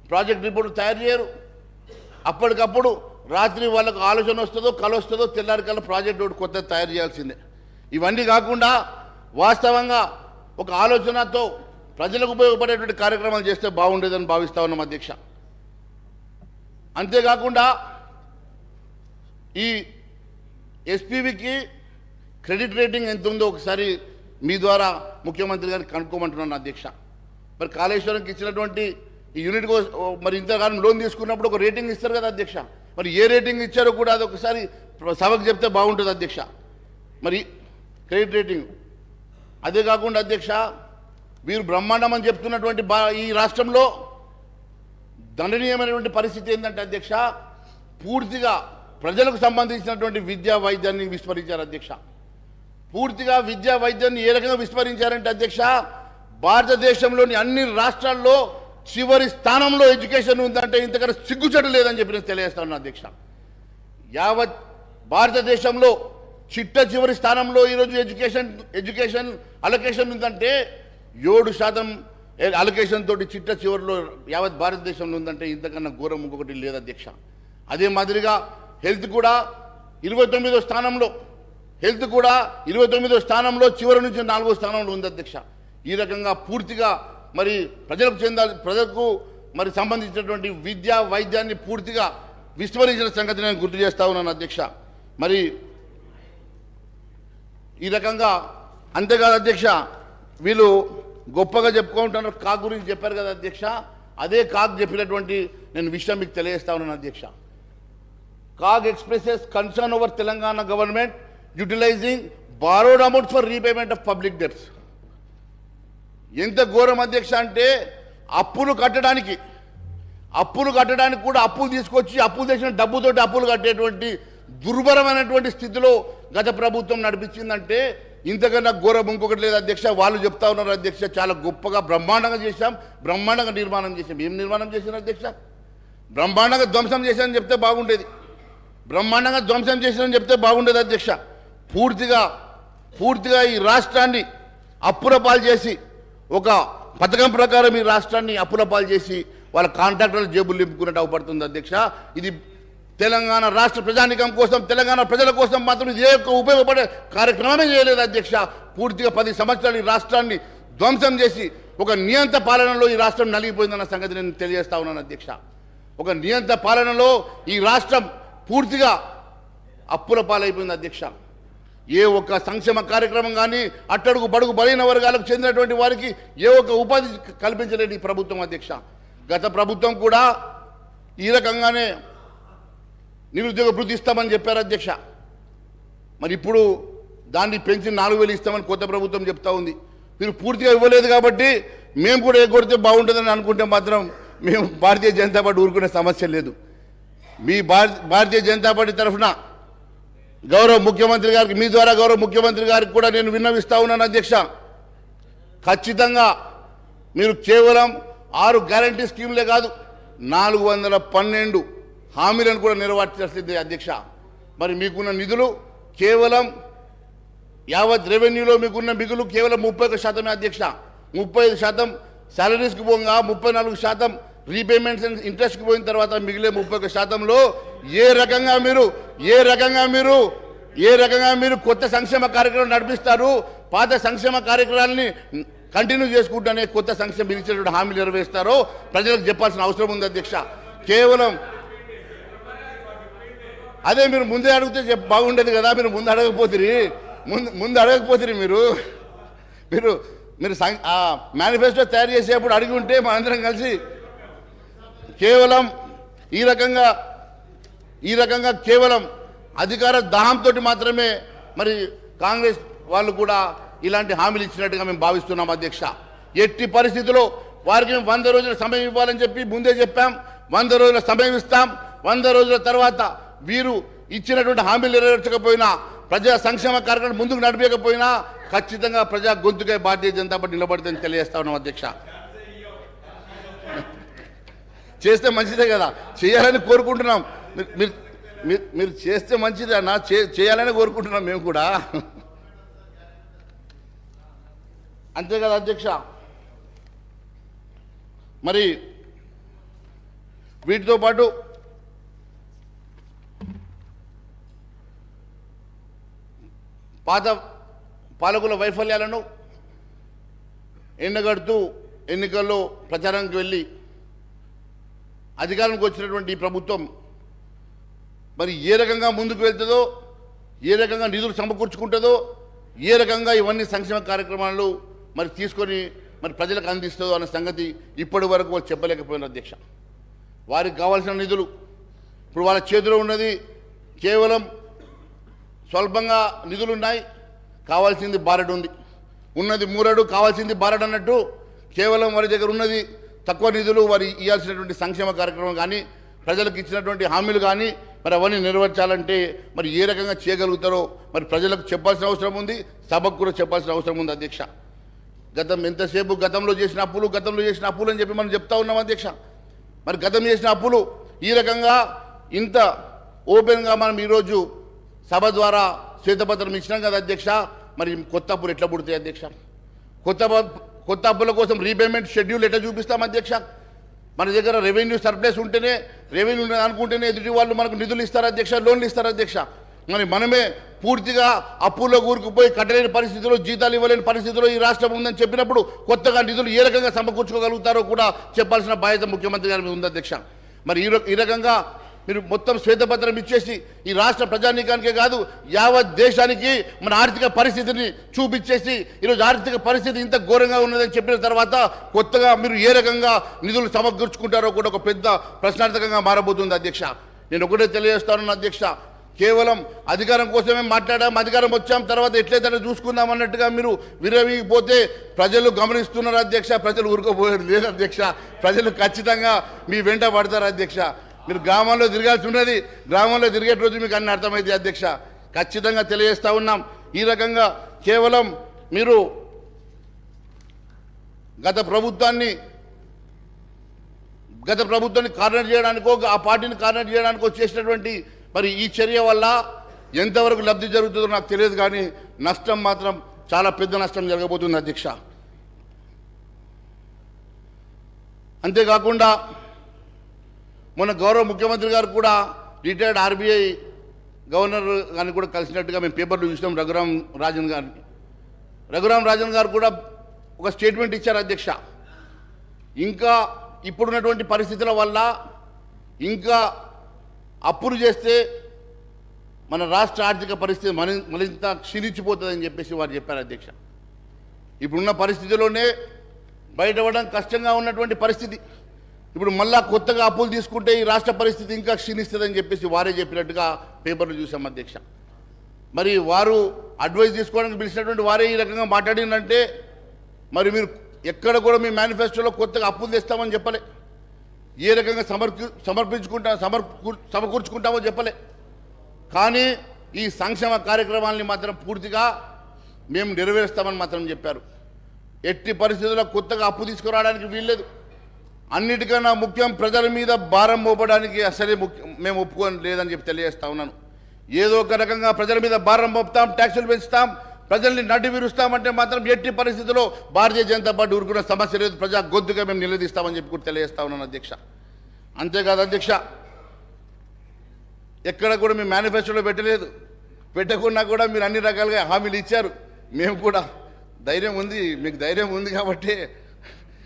S2: ప్రాజెక్ట్ రిపోర్ట్ తయారు చేయరు. అప్పటికప్పుడు రాత్రి వాళ్ళకు ఆలోచన వస్తుందో కళ వస్తుందో తెల్లారికల్లా ప్రాజెక్ట్ ఒకటి కొత్త తయారు చేయాల్సిందే. ఇవన్నీ కాకుండా వాస్తవంగా ఒక ఆలోచనతో ప్రజలకు ఉపయోగపడేటువంటి కార్యక్రమాలు చేస్తే బాగుండేదని భావిస్తా ఉన్నాం అధ్యక్ష. అంతేకాకుండా ఈ ఎస్పీవీకి క్రెడిట్ రేటింగ్ ఎంత ఉందో ఒకసారి మీ ద్వారా ముఖ్యమంత్రి గారిని కనుక్కోమంటున్నాను అధ్యక్ష. మరి కాళేశ్వరంకి ఇచ్చినటువంటి ఈ యూనిట్ మరి ఇంతకాలం లోన్ తీసుకున్నప్పుడు ఒక రేటింగ్ ఇస్తారు కదా అధ్యక్ష. మరి ఏ రేటింగ్ ఇచ్చారో కూడా అది ఒకసారి సభకు చెప్తే బాగుంటుంది అధ్యక్ష. మరి క్రెడిట్ రేటింగ్ అదే కాకుండా అధ్యక్ష, వీరు బ్రహ్మాండం అని చెప్తున్నటువంటి ఈ రాష్ట్రంలో దండనీయమైనటువంటి పరిస్థితి ఏంటంటే అధ్యక్ష, పూర్తిగా ప్రజలకు సంబంధించినటువంటి విద్యా వైద్యాన్ని విస్మరించారు అధ్యక్ష. పూర్తిగా విద్యా వైద్యాన్ని ఏ రకంగా విస్మరించారంటే అధ్యక్ష, భారతదేశంలోని అన్ని రాష్ట్రాల్లో చివరి స్థానంలో ఎడ్యుకేషన్ ఉందంటే ఇంతకన్నా సిగ్గుచెడు లేదని చెప్పి నేను తెలియజేస్తాను అధ్యక్ష. యావత్ భారతదేశంలో చిట్ట చివరి స్థానంలో ఈరోజు ఎడ్యుకేషన్ అలొకేషన్ ఉందంటే 7% అలొకేషన్ తోటి చిట్ట చివరిలో యావత్ భారతదేశంలో ఉందంటే ఇంతకన్నా ఘోరం ఇంకొకటి లేదు అధ్యక్ష. అదే మాదిరిగా హెల్త్ కూడా 29వ స్థానంలో, హెల్త్ కూడా 29వ స్థానంలో, చివరి నుంచి 4వ స్థానంలో ఉంది అధ్యక్ష. ఈ రకంగా పూర్తిగా మరి ప్రజలకు మరి సంబంధించినటువంటి విద్య వైద్యాన్ని పూర్తిగా విస్మరించిన సంగతి నేను గుర్తు చేస్తా ఉన్నాను అధ్యక్ష. మరి ఈ రకంగా అంతేకాదు అధ్యక్ష, వీళ్ళు గొప్పగా చెప్పుకుంటున్నారు. కాగ్ గురించి చెప్పారు కదా అధ్యక్ష, అదే కాగ్ చెప్పినటువంటి నేను విషయం మీకు తెలియజేస్తా ఉన్నాను అధ్యక్ష. CAG expresses concern over Telangana government utilizing borrowed amounts for repayment of public debts. ఎంత ఘోరం అధ్యక్ష అంటే అప్పులు కట్టడానికి కూడా అప్పులు తీసుకొచ్చి అప్పులు చేసిన డబ్బుతోటి అప్పులు కట్టేటువంటి దుర్భరమైనటువంటి స్థితిలో గత ప్రభుత్వం నడిపించిందంటే ఇంతకన్నా ఘోరం ఇంకొకటి లేదు అధ్యక్ష. వాళ్ళు చెప్తా ఉన్నారు అధ్యక్ష, చాలా గొప్పగా బ్రహ్మాండంగా చేశాం, బ్రహ్మాండంగా నిర్మాణం చేశాం. ఏం నిర్మాణం చేశారు అధ్యక్ష? బ్రహ్మాండంగా ధ్వంసం చేశారని చెప్తే బాగుండేది, బ్రహ్మాండంగా ధ్వంసం చేశారని చెప్తే బాగుండేది అధ్యక్ష. పూర్తిగా ఈ రాష్ట్రాన్ని అప్పుల పాలు చేసి, ఒక పథకం ప్రకారం ఈ రాష్ట్రాన్ని అప్పుల పాలు చేసి వాళ్ళ కాంట్రాక్టర్ల జేబులు నింపుకున్నట్టు అవపడుతుంది అధ్యక్ష. ఇది తెలంగాణ రాష్ట్ర ప్రజానికం కోసం, తెలంగాణ ప్రజల కోసం మాత్రం ఇదే ఉపయోగపడే కార్యక్రమమే చేయలేదు అధ్యక్ష. పూర్తిగా 10 సంవత్సరాలు ఈ రాష్ట్రాన్ని ధ్వంసం చేసి ఒక నియంత పాలనలో ఈ రాష్ట్రం నలిగిపోయిందన్న సంగతి నేను తెలియజేస్తా ఉన్నాను అధ్యక్ష. ఒక నియంత పాలనలో ఈ రాష్ట్రం పూర్తిగా అప్పుల పాలైపోయింది అధ్యక్ష. ఏ ఒక్క సంక్షేమ కార్యక్రమం కానీ అట్టడుగు బడుగు బలైన వర్గాలకు చెందినటువంటి వారికి ఏ ఒక్క ఉపాధి కల్పించలేదు ఈ ప్రభుత్వం అధ్యక్ష. గత ప్రభుత్వం కూడా ఈ రకంగానే నిరుద్యోగ భృతి ఇస్తామని చెప్పారు అధ్యక్ష. మరి ఇప్పుడు దాన్ని పెంచి 4,000 ఇస్తామని కొత్త ప్రభుత్వం చెప్తా ఉంది. మీరు పూర్తిగా ఇవ్వలేదు కాబట్టి మేము కూడా ఎగ్గొడితే బాగుంటుందని అనుకుంటే మాత్రం మేము భారతీయ జనతా పార్టీ ఊరుకునే సమస్య లేదు. మీ భారతీయ జనతా పార్టీ తరఫున గౌరవ ముఖ్యమంత్రి గారికి, మీ ద్వారా గౌరవ ముఖ్యమంత్రి గారికి కూడా నేను విన్నవిస్తా ఉన్నాను అధ్యక్ష. ఖచ్చితంగా మీరు కేవలం 6 గ్యారంటీ స్కీములే కాదు, 412 హామీలను కూడా నెరవేర్చాల్సిందే అధ్యక్ష. మరి మీకున్న నిధులు కేవలం యావత్ రెవెన్యూలో మీకున్న మిగులు కేవలం 31% అధ్యక్ష. 35% శాలరీస్కి పోగా 34% రీపేమెంట్స్ అండ్ ఇంట్రెస్ట్కి పోయిన తర్వాత మిగిలే 31%లో ఏ రకంగా మీరు కొత్త సంక్షేమ కార్యక్రమం నడిపిస్తారు, పాత సంక్షేమ కార్యక్రమాలని కంటిన్యూ చేసుకుంటూనే కొత్త సంక్షేమం ఇచ్చేటువంటి హామీలు నెరవేరుస్తారో ప్రజలకు చెప్పాల్సిన అవసరం ఉంది అధ్యక్ష. కేవలం అదే మీరు ముందే అడిగితే బాగుండేది కదా. మీరు ముందు అడగకపోతే మీరు మేనిఫెస్టో తయారు చేసేప్పుడు అడిగి ఉంటే మనందరం కలిసి కేవలం ఈ రకంగా కేవలం అధికార దాహంతో మాత్రమే మరి కాంగ్రెస్ వాళ్ళు కూడా ఇలాంటి హామీలు ఇచ్చినట్టుగా మేము భావిస్తున్నాం అధ్యక్ష. ఎట్టి పరిస్థితుల్లో వారికి 100 రోజుల సమయం ఇవ్వాలని చెప్పి ముందే చెప్పాం. 100 రోజుల సమయం ఇస్తాం. 100 రోజుల తర్వాత వీరు ఇచ్చినటువంటి హామీలు నెరవేర్చకపోయినా, ప్రజా సంక్షేమ కార్యక్రమం ముందుకు నడిపేయకపోయినా ఖచ్చితంగా ప్రజా గొంతుకై భారతీయ జనతా పార్టీ నిలబడుతుందని తెలియజేస్తా ఉన్నాం అధ్యక్ష. చేస్తే మంచిదే కదా, చేయాలని కోరుకుంటున్నాం. మీరు చేస్తే మంచిదే అన్న, చేయాలని కోరుకుంటున్నాం మేము కూడా, అంతే కదా అధ్యక్ష. మరి వీటితో పాటు పాత పాలకుల వైఫల్యాలను ఎండగడుతూ ఎన్నికల్లో ప్రచారానికి వెళ్ళి అధికారానికి వచ్చినటువంటి ఈ ప్రభుత్వం మరి ఏ రకంగా ముందుకు వెళ్తుందో, ఏ రకంగా నిధులు సమకూర్చుకుంటుందో, ఏ రకంగా ఇవన్నీ సంక్షేమ కార్యక్రమాలు మరి తీసుకొని మరి ప్రజలకు అందిస్తుందో అన్న సంగతి ఇప్పటి వరకు వాళ్ళు చెప్పలేకపోయినారు అధ్యక్ష. వారికి కావాల్సిన నిధులు ఇప్పుడు వాళ్ళ చేతిలో ఉన్నది కేవలం స్వల్పంగా నిధులు ఉన్నాయి, కావాల్సింది బారెడు ఉంది. ఉన్నది మూరెడు, కావాల్సింది బారెడు అన్నట్టు కేవలం వారి దగ్గర ఉన్నది తక్కువ నిధులు. వారి ఇవ్వాల్సినటువంటి సంక్షేమ కార్యక్రమం కానీ, ప్రజలకు ఇచ్చినటువంటి హామీలు కానీ మరి అవన్నీ నెరవేర్చాలంటే మరి ఏ రకంగా చేయగలుగుతారో మరి ప్రజలకు చెప్పాల్సిన అవసరం ఉంది, సభకు కూడా చెప్పాల్సిన అవసరం ఉంది అధ్యక్ష. ఎంతసేపు గతంలో చేసిన అప్పులు అని చెప్పి మనం చెప్తా ఉన్నాం అధ్యక్ష. మరి గతం చేసిన అప్పులు ఈ రకంగా ఇంత ఓపెన్గా మనం ఈరోజు సభ ద్వారా శ్వేతపత్రం ఇచ్చినాం కదా అధ్యక్ష. మరి కొత్త అప్పులు ఎట్లా పుడతాయి అధ్యక్ష? కొత్త అప్పుల కోసం రీపేమెంట్ షెడ్యూల్ ఎట్లా చూపిస్తాం అధ్యక్ష? మన దగ్గర రెవెన్యూ సర్ప్లస్ ఉంటేనే, రెవెన్యూ అనుకుంటేనే ఎదుటి వాళ్ళు మనకు నిధులు ఇస్తారు అధ్యక్ష, లోన్లు ఇస్తారు అధ్యక్ష. మరి మనమే పూర్తిగా అప్పుల్లో కూరుకుపోయి కట్టలేని పరిస్థితిలో, జీతాలు ఇవ్వలేని పరిస్థితిలో ఈ రాష్ట్రం ఉందని చెప్పినప్పుడు కొత్తగా నిధులు ఏ రకంగా సమకూర్చుకోగలుగుతారో కూడా చెప్పాల్సిన బాధ్యత ముఖ్యమంత్రి గారి మీద ఉంది అధ్యక్ష. మరి ఈ రకంగా మీరు మొత్తం శ్వేతపత్రం ఇచ్చేసి ఈ రాష్ట్ర ప్రజానీకానికే కాదు యావత్ దేశానికి మన ఆర్థిక పరిస్థితిని చూపించేసి ఈరోజు ఆర్థిక పరిస్థితి ఇంత ఘోరంగా ఉన్నదని చెప్పిన తర్వాత కొత్తగా మీరు ఏ రకంగా నిధులు సమకూర్చుకుంటారో కూడా ఒక పెద్ద ప్రశ్నార్థకంగా మారబోతుంది అధ్యక్ష. నేను ఒకటే తెలియజేస్తాను అధ్యక్ష, కేవలం అధికారం కోసమే మాట్లాడాం, అధికారం వచ్చాం, తర్వాత ఎట్లయితే చూసుకుందాం అన్నట్టుగా మీరు విరవిపోతే ప్రజలు గమనిస్తున్నారు అధ్యక్ష. ప్రజలు ఊరుకోపోయారు లేదు అధ్యక్ష, ప్రజలు ఖచ్చితంగా మీ వెంట పడతారు అధ్యక్ష. మీరు గ్రామంలో తిరగాల్సి ఉన్నది, గ్రామంలో తిరిగే రోజు మీకు అన్ని అర్థమైంది అధ్యక్ష. ఖచ్చితంగా తెలియజేస్తా ఉన్నాం. ఈ రకంగా కేవలం మీరు గత ప్రభుత్వాన్ని కార్నర్ చేయడానికో, ఆ పార్టీని కార్నర్ చేయడానికో చేసినటువంటి మరి ఈ చర్య వల్ల ఎంతవరకు లబ్ధి జరుగుతుందో నాకు తెలియదు, కానీ నష్టం మాత్రం చాలా పెద్ద నష్టం జరగబోతుంది అధ్యక్ష. అంతేకాకుండా మొన్న గౌరవ ముఖ్యమంత్రి గారు కూడా రిటైర్డ్ ఆర్బీఐ గవర్నర్ గారిని కూడా కలిసినట్టుగా మేము పేపర్లు చూసినాం. రఘురాం రాజన్ గారు కూడా ఒక స్టేట్మెంట్ ఇచ్చారు అధ్యక్ష. ఇంకా ఇప్పుడున్నటువంటి పరిస్థితుల వల్ల ఇంకా అప్పులు చేస్తే మన రాష్ట్ర ఆర్థిక పరిస్థితి మరింత క్షీణించిపోతుందని చెప్పేసి వారు చెప్పారు అధ్యక్ష. ఇప్పుడున్న పరిస్థితిలోనే బయటపడడం కష్టంగా ఉన్నటువంటి పరిస్థితి. ఇప్పుడు మళ్ళా కొత్తగా అప్పులు తీసుకుంటే ఈ రాష్ట్ర పరిస్థితి ఇంకా క్షీణిస్తుందని చెప్పేసి వారే చెప్పినట్టుగా పేపర్లు చూసాం అధ్యక్ష. మరి వారు అడ్వైజ్ తీసుకోవడానికి పిలిచినటువంటి వారే ఈ రకంగా మాట్లాడిందంటే మరి మీరు ఎక్కడ కూడా మీ మేనిఫెస్టోలో కొత్తగా అప్పులు తెస్తామని చెప్పలే, ఏ రకంగా సమకూర్చుకుంటామో చెప్పలే. కానీ ఈ సంక్షేమ కార్యక్రమాలని మాత్రం పూర్తిగా మేము నెరవేరుస్తామని మాత్రం చెప్పారు. ఎట్టి పరిస్థితుల్లో కొత్తగా అప్పు తీసుకురావడానికి వీల్లేదు. అన్నిటికన్నా ముఖ్యం ప్రజల మీద భారం మోపడానికి అసలే మేము ఒప్పుకొని లేదని చెప్పి తెలియజేస్తా ఉన్నాను. ఏదో ఒక రకంగా ప్రజల మీద భారం మోపుతాం, ట్యాక్సులు పెంచుతాం, ప్రజల్ని నడ్డి విరుస్తామంటే మాత్రం ఎట్టి పరిస్థితుల్లో భారతీయ జనతా పార్టీ ఊరుకున్న సమస్య లేదు. ప్రజా గొంతుగా మేము నిలదీస్తామని చెప్పి కూడా తెలియజేస్తా ఉన్నాను అధ్యక్ష. అంతేకాదు అధ్యక్ష, ఎక్కడ కూడా మీ మేనిఫెస్టోలో పెట్టలేదు, పెట్టకుండా కూడా మీరు అన్ని రకాలుగా హామీలు ఇచ్చారు. మేము కూడా ధైర్యం ఉంది, మీకు ధైర్యం ఉంది కాబట్టి,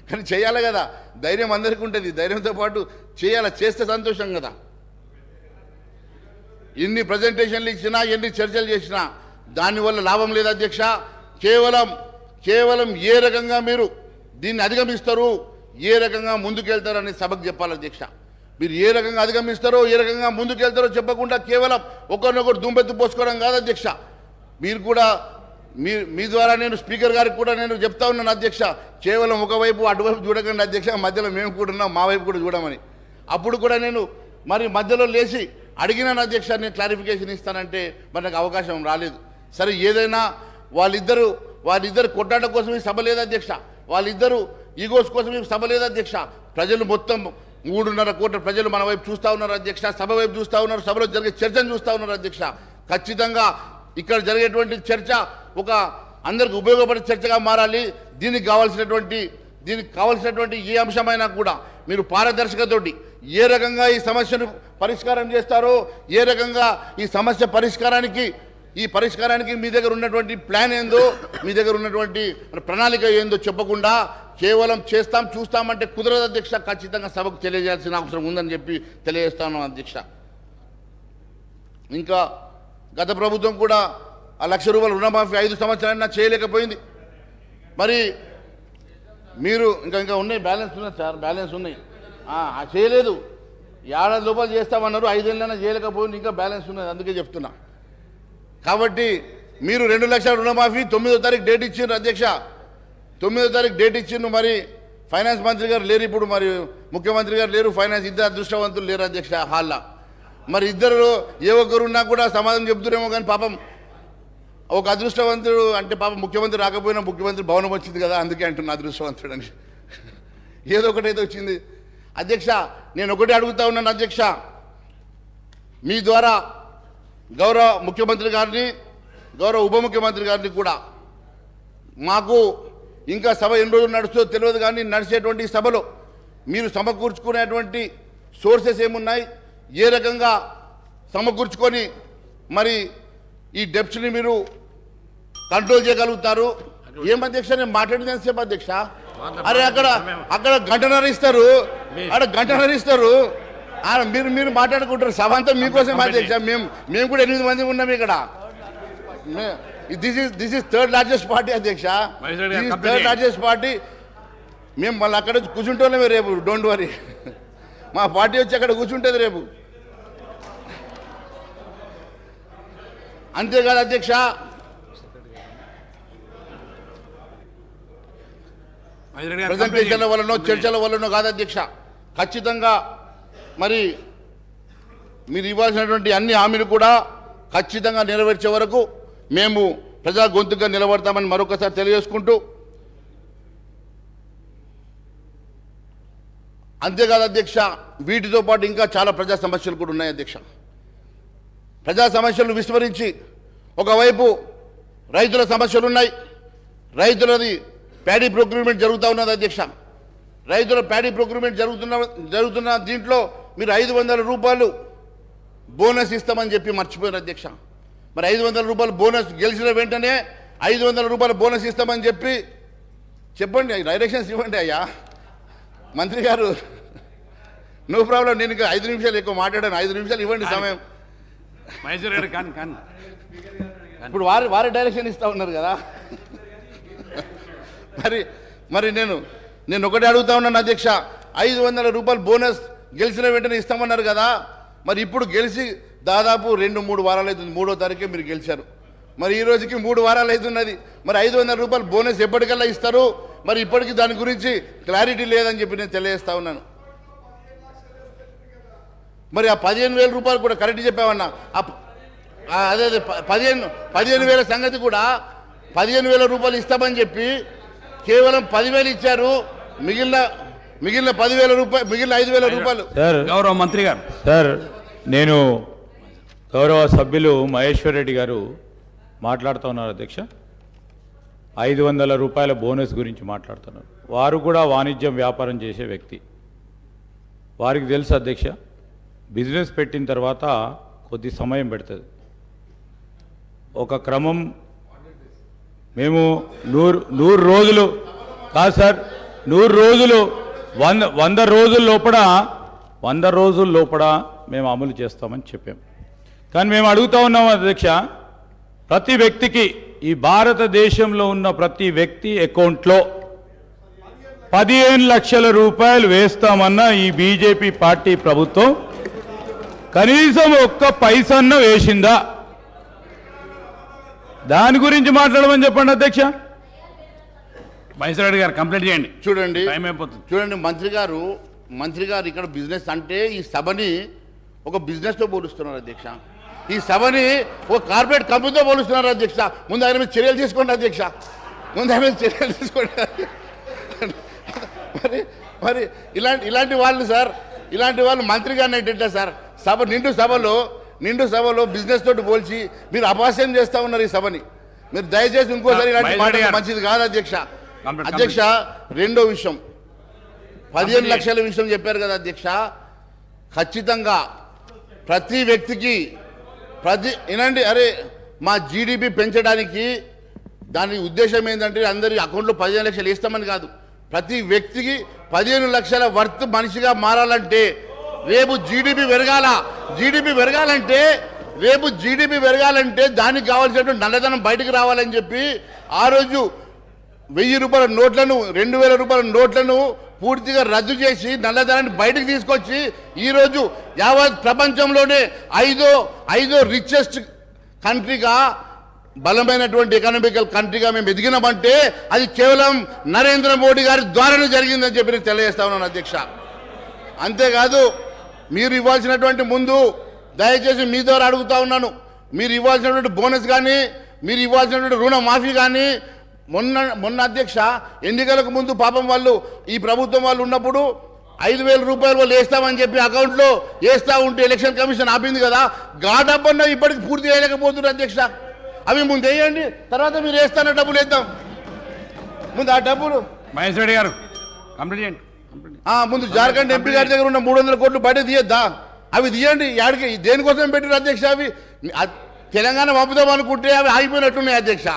S2: కానీ చేయాలి కదా, ధైర్యం అందరికీ ఉంటుంది. ధైర్యంతో పాటు చేయాలి, చేస్తే సంతోషం కదా. ఎన్ని ప్రజెంటేషన్లు ఇచ్చినా, ఎన్ని చర్చలు చేసినా దానివల్ల లాభం లేదు అధ్యక్ష. కేవలం ఏ రకంగా మీరు దీన్ని అధిగమిస్తారు, ఏ రకంగా ముందుకెళ్తారో అని సభకు చెప్పాలి అధ్యక్ష. మీరు ఏ రకంగా అధిగమిస్తారో, ఏ రకంగా ముందుకెళ్తారో చెప్పకుండా కేవలం ఒకరినొకరు దుంపెత్తు పోసుకోవడం కాదు అధ్యక్ష. మీరు కూడా మీ ద్వారా నేను స్పీకర్ గారికి కూడా నేను చెప్తా ఉన్నాను అధ్యక్ష, కేవలం ఒకవైపు అటువైపు చూడకండి అధ్యక్ష, మధ్యలో మేము కూడా ఉన్నాం, మా వైపు కూడా చూడమని. అప్పుడు కూడా నేను మరి మధ్యలో లేచి అడిగినాను అధ్యక్ష, నేను క్లారిఫికేషన్ ఇస్తానంటే మరి నాకు అవకాశం రాలేదు. సరే, ఏదైనా వాళ్ళిద్దరు కొట్టాట కోసం ఈ సభ లేదు అధ్యక్ష, వాళ్ళిద్దరు ఈగోస్ కోసం ఈ సభ లేదు అధ్యక్ష. ప్రజలు మొత్తం 3.5 కోట్ల ప్రజలు మన వైపు చూస్తూ ఉన్నారు అధ్యక్ష, సభ వైపు చూస్తూ ఉన్నారు, సభలో జరిగే చర్చను చూస్తూ ఉన్నారు అధ్యక్ష. ఖచ్చితంగా ఇక్కడ జరిగేటువంటి చర్చ ఒక అందరికి ఉపయోగపడే చర్చగా మారాలి. దీనికి కావాల్సినటువంటి ఏ అంశమైనా కూడా మీరు పారదర్శకతోటి ఏ రకంగా ఈ సమస్యను పరిష్కారం చేస్తారో, ఏ రకంగా ఈ సమస్య పరిష్కారానికి మీ దగ్గర ఉన్నటువంటి ప్లాన్ ఏందో, మీ దగ్గర ఉన్నటువంటి ప్రణాళిక ఏందో చెప్పకుండా కేవలం చేస్తాం చూస్తామంటే కుదరదు అధ్యక్ష. ఖచ్చితంగా సభకు తెలియజేయాల్సిన అవసరం ఉందని చెప్పి తెలియజేస్తాను అధ్యక్ష. ఇంకా గత ప్రభుత్వం కూడా ఆ ₹1,00,000 రుణమాఫీ 5 సంవత్సరాలైనా చేయలేకపోయింది. మరి మీరు ఇంకా ఉన్నాయి, బ్యాలెన్స్ ఉన్నాయి సార్, బ్యాలెన్స్ ఉన్నాయి, చేయలేదు. ఏడాది లోపల చేస్తామన్నారు, 5 ఏళ్ళైనా చేయలేకపోయింది, ఇంకా బ్యాలెన్స్ ఉన్నది, అందుకే చెప్తున్నా. కాబట్టి మీరు 2 లక్షల రుణమాఫీ 9వ తారీఖు డేట్ ఇచ్చిండ్రు అధ్యక్ష, 9వ తారీఖు డేట్ ఇచ్చిండ్రు. మరి ఫైనాన్స్ మంత్రి గారు లేరు ఇప్పుడు, మరి ముఖ్యమంత్రి గారు లేరు, ఫైనాన్స్ ఇద్దరు అదృష్టవంతులు లేరు అధ్యక్ష హాల్లో. మరి ఇద్దరు ఏ ఒక్కరున్నా కూడా సమాధానం చెప్తురేమో, కానీ పాపం ఒక అదృష్టవంతుడు అంటే పాపం ముఖ్యమంత్రి రాకపోయినా ముఖ్యమంత్రి భవనం వచ్చింది కదా, అందుకే అంటున్నా అదృష్టవంతుడు అని. ఏదో ఒకటైతే వచ్చింది అధ్యక్ష. నేను ఒకటే అడుగుతా ఉన్నాను అధ్యక్ష, మీ ద్వారా గౌరవ ముఖ్యమంత్రి గారిని, గౌరవ ఉప ముఖ్యమంత్రి గారిని కూడా మాకు ఇంకా సభ ఎన్ని రోజులు నడుస్తుందో తెలియదు, కానీ నడిచేటువంటి సభలో మీరు సమకూర్చుకునేటువంటి సోర్సెస్ ఏమున్నాయి, ఏ రకంగా సమకూర్చుకొని మరి ఈ డెప్స్ని మీరు కంట్రోల్ చేయగలుగుతారు? ఏం అధ్యక్ష, నేను మాట్లాడింది ఎంతసేపు అధ్యక్ష? అరే అక్కడ గంటన్నర ఇస్తారు, అక్కడ గంటన్నర ఇస్తారు, మీరు మాట్లాడుకుంటారు. సభ అంతా మీకోసం అధ్యక్ష. మేము కూడా 8 మంది ఉన్నాం ఇక్కడ. This is third largest party అధ్యక్ష, థర్డ్ లార్జెస్ట్ పార్టీ. మేము మళ్ళీ అక్కడ వచ్చి కూర్చుంటామే రేపు, డోంట్ వరీ. మా పార్టీ వచ్చి అక్కడ కూర్చుంటుంది రేపు. అంతేకాదు అధ్యక్ష, ప్రజెంటేషన్ల వల్లనో చర్చల వల్లనో కాదు అధ్యక్ష, ఖచ్చితంగా మరి మీరు ఇవ్వాల్సినటువంటి అన్ని హామీలు కూడా ఖచ్చితంగా నెరవేర్చే వరకు మేము ప్రజా గొంతుగా నిలబడతామని మరొకసారి తెలియజేసుకుంటూ, అంతేకాదు అధ్యక్ష, వీటితో పాటు ఇంకా చాలా ప్రజా సమస్యలు కూడా ఉన్నాయి అధ్యక్ష. ప్రజా సమస్యలను విస్మరించి ఒకవైపు రైతుల సమస్యలు ఉన్నాయి, రైతులది ప్యాడీ ప్రొక్యూర్మెంట్ జరుగుతూ ఉన్నది అధ్యక్ష. రైతుల ప్యాడీ ప్రొక్యూర్మెంట్ జరుగుతున్న దీంట్లో మీరు 500 రూపాయలు బోనస్ ఇస్తామని చెప్పి మర్చిపోయారు అధ్యక్ష. మరి 500 రూపాయలు బోనస్ గెలిచిన వెంటనే 500 రూపాయలు బోనస్ ఇస్తామని చెప్పండి, డైరెక్షన్స్ ఇవ్వండి అయ్యా మంత్రి గారు. నో ప్రాబ్లం, నేను ఇంకా 5 నిమిషాలు ఎక్కువ మాట్లాడాను, 5 నిమిషాలు ఇవ్వండి సమయం. ఇప్పుడు వారి డైరెక్షన్ ఇస్తా ఉన్నారు కదా. మరి నేను ఒకటే అడుగుతా ఉన్నాను అధ్యక్ష, 500 రూపాయలు బోనస్ గెలిచిన వెంటనే ఇస్తామన్నారు కదా. మరి ఇప్పుడు గెలిచి దాదాపు 2-3 వారాలు అవుతుంది, 3వ తారీఖే మీరు గెలిచారు. మరి ఈ రోజుకి 3 వారాలు అవుతున్నది. మరి 500 రూపాయలు బోనస్ ఎప్పటికల్లా ఇస్తారు? మరి ఇప్పటికీ దాని గురించి క్లారిటీ లేదని చెప్పి నేను తెలియజేస్తా ఉన్నాను. మరి ఆ 15,000 రూపాయలు కూడా కరెక్ట్ చెప్పామన్నా, అదే 15,000 సంగతి కూడా 15,000 రూపాయలు ఇస్తామని చెప్పి కేవలం 10,000 ఇచ్చారు. మిగిలిన 10,000 రూపాయలు, మిగిలిన 5,000 రూపాయలు.
S1: గౌరవ మంత్రి గారు,
S3: సార్ నేను గౌరవ సభ్యులు మహేశ్వర్ రెడ్డి గారు మాట్లాడుతూ ఉన్నారు అధ్యక్ష. 500 రూపాయల బోనస్ గురించి మాట్లాడుతున్నారు. వారు కూడా వాణిజ్యం వ్యాపారం చేసే వ్యక్తి, వారికి తెలుసు అధ్యక్ష, బిజినెస్ పెట్టిన తర్వాత కొద్ది సమయం పెడుతుంది. ఒక క్రమం మేము 100 రోజులు కాదు సార్, 100 రోజులు 100 రోజుల లోపల మేము అమలు చేస్తామని చెప్పాం. కానీ మేము అడుగుతూ ఉన్నాం అధ్యక్ష, ప్రతి వ్యక్తికి, ఈ భారతదేశంలో ఉన్న ప్రతి వ్యక్తి అకౌంట్లో 15 లక్షల రూపాయలు వేస్తామన్న ఈ బీజేపీ పార్టీ ప్రభుత్వం కనీసం ఒక్క పైసన్న వేసిందా? దాని గురించి మాట్లాడమని చెప్పండి అధ్యక్ష.
S1: మహేశ్వర రెడ్డి గారు కంప్లీట్ చేయండి,
S2: చూడండి
S1: టైం అయిపోతుంది.
S2: చూడండి మంత్రి గారు ఇక్కడ బిజినెస్ అంటే ఈ సభని ఒక బిజినెస్తో పోలుస్తున్నారు అధ్యక్ష. ఈ సభని ఒక కార్పొరేట్ కంపెనీతో పోలుస్తున్నారు అధ్యక్ష. ముందు ఆయన మీద చర్యలు తీసుకోండి అధ్యక్ష, ముందు ఆయన మీద చర్యలు తీసుకోండి. మరి ఇలాంటి వాళ్ళు సార్, ఇలాంటి వాళ్ళు మంత్రి గారిని ఏంటంటే సార్, నిండు సభలో బిజినెస్ తోటి పోల్చి మీరు అపహాస్యం చేస్తూ ఉన్నారు ఈ సభని. మీరు దయచేసి ఇంకోసారి ఇలాంటి మాట మంచిది కాదు అధ్యక్ష. అధ్యక్ష, రెండో విషయం, 15 లక్షల విషయం చెప్పారు కదా అధ్యక్ష. ఖచ్చితంగా ప్రతి వ్యక్తికి వినండి, అరే మా జీడిపి పెంచడానికి దాని ఉద్దేశం ఏంటంటే అందరి అకౌంట్లో 15 లక్షలు వేస్తామని కాదు, ప్రతి వ్యక్తికి 15 లక్షల వర్త్ మనిషిగా మారాలంటే రేపు జీడిపి పెరగాలంటే దానికి కావాల్సినటువంటి నల్లధనం బయటకు రావాలని చెప్పి ఆ రోజు 1000 రూపాయల నోట్లను, 2000 రూపాయల నోట్లను పూర్తిగా రద్దు చేసి నల్లధనాన్ని బయటకు తీసుకొచ్చి ఈరోజు యావత్ ప్రపంచంలోనే ఐదో రిచెస్ట్ కంట్రీగా, బలమైనటువంటి ఎకనామికల్ కంట్రీగా మేము ఎదిగినామంటే అది కేవలం నరేంద్ర మోడీ గారి ద్వారానే జరిగిందని చెప్పి నేను తెలియజేస్తా ఉన్నాను అధ్యక్ష. అంతేకాదు, మీరు ఇవ్వాల్సినటువంటి ముందు దయచేసి మీ ద్వారా అడుగుతా ఉన్నాను, మీరు ఇవ్వాల్సినటువంటి బోనస్ కానీ, మీరు ఇవ్వాల్సినటువంటి రుణమాఫీ కానీ, మొన్న అధ్యక్ష ఎన్నికలకు ముందు పాపం వాళ్ళు, ఈ ప్రభుత్వం వాళ్ళు ఉన్నప్పుడు 5,000 రూపాయలు వాళ్ళు వేస్తామని చెప్పి అకౌంట్లో వేస్తూ ఉంటే ఎలక్షన్ కమిషన్ ఆపింది కదా. డబ్బన్నా ఇప్పటికి పూర్తి చేయలేకపోతున్నారు అధ్యక్ష. అవి ముందు వేయండి, తర్వాత మీరు వేస్తాన డబ్బులు వేద్దాం. ముందు ఆ డబ్బులు
S1: మహేష్ రెడ్డి గారు కంప్లీట్ చేయండి.
S2: ముందు జార్ఖండ్ ఎంపీ గారి దగ్గర ఉన్న 300 కోట్లు బయట తీయద్దా? అవి తీయండి. యాడికి దేనికోసం పెట్టారు అధ్యక్ష? అవి తెలంగాణ పంపుదాం అనుకుంటే అవి ఆగిపోయినట్టున్నాయి అధ్యక్ష.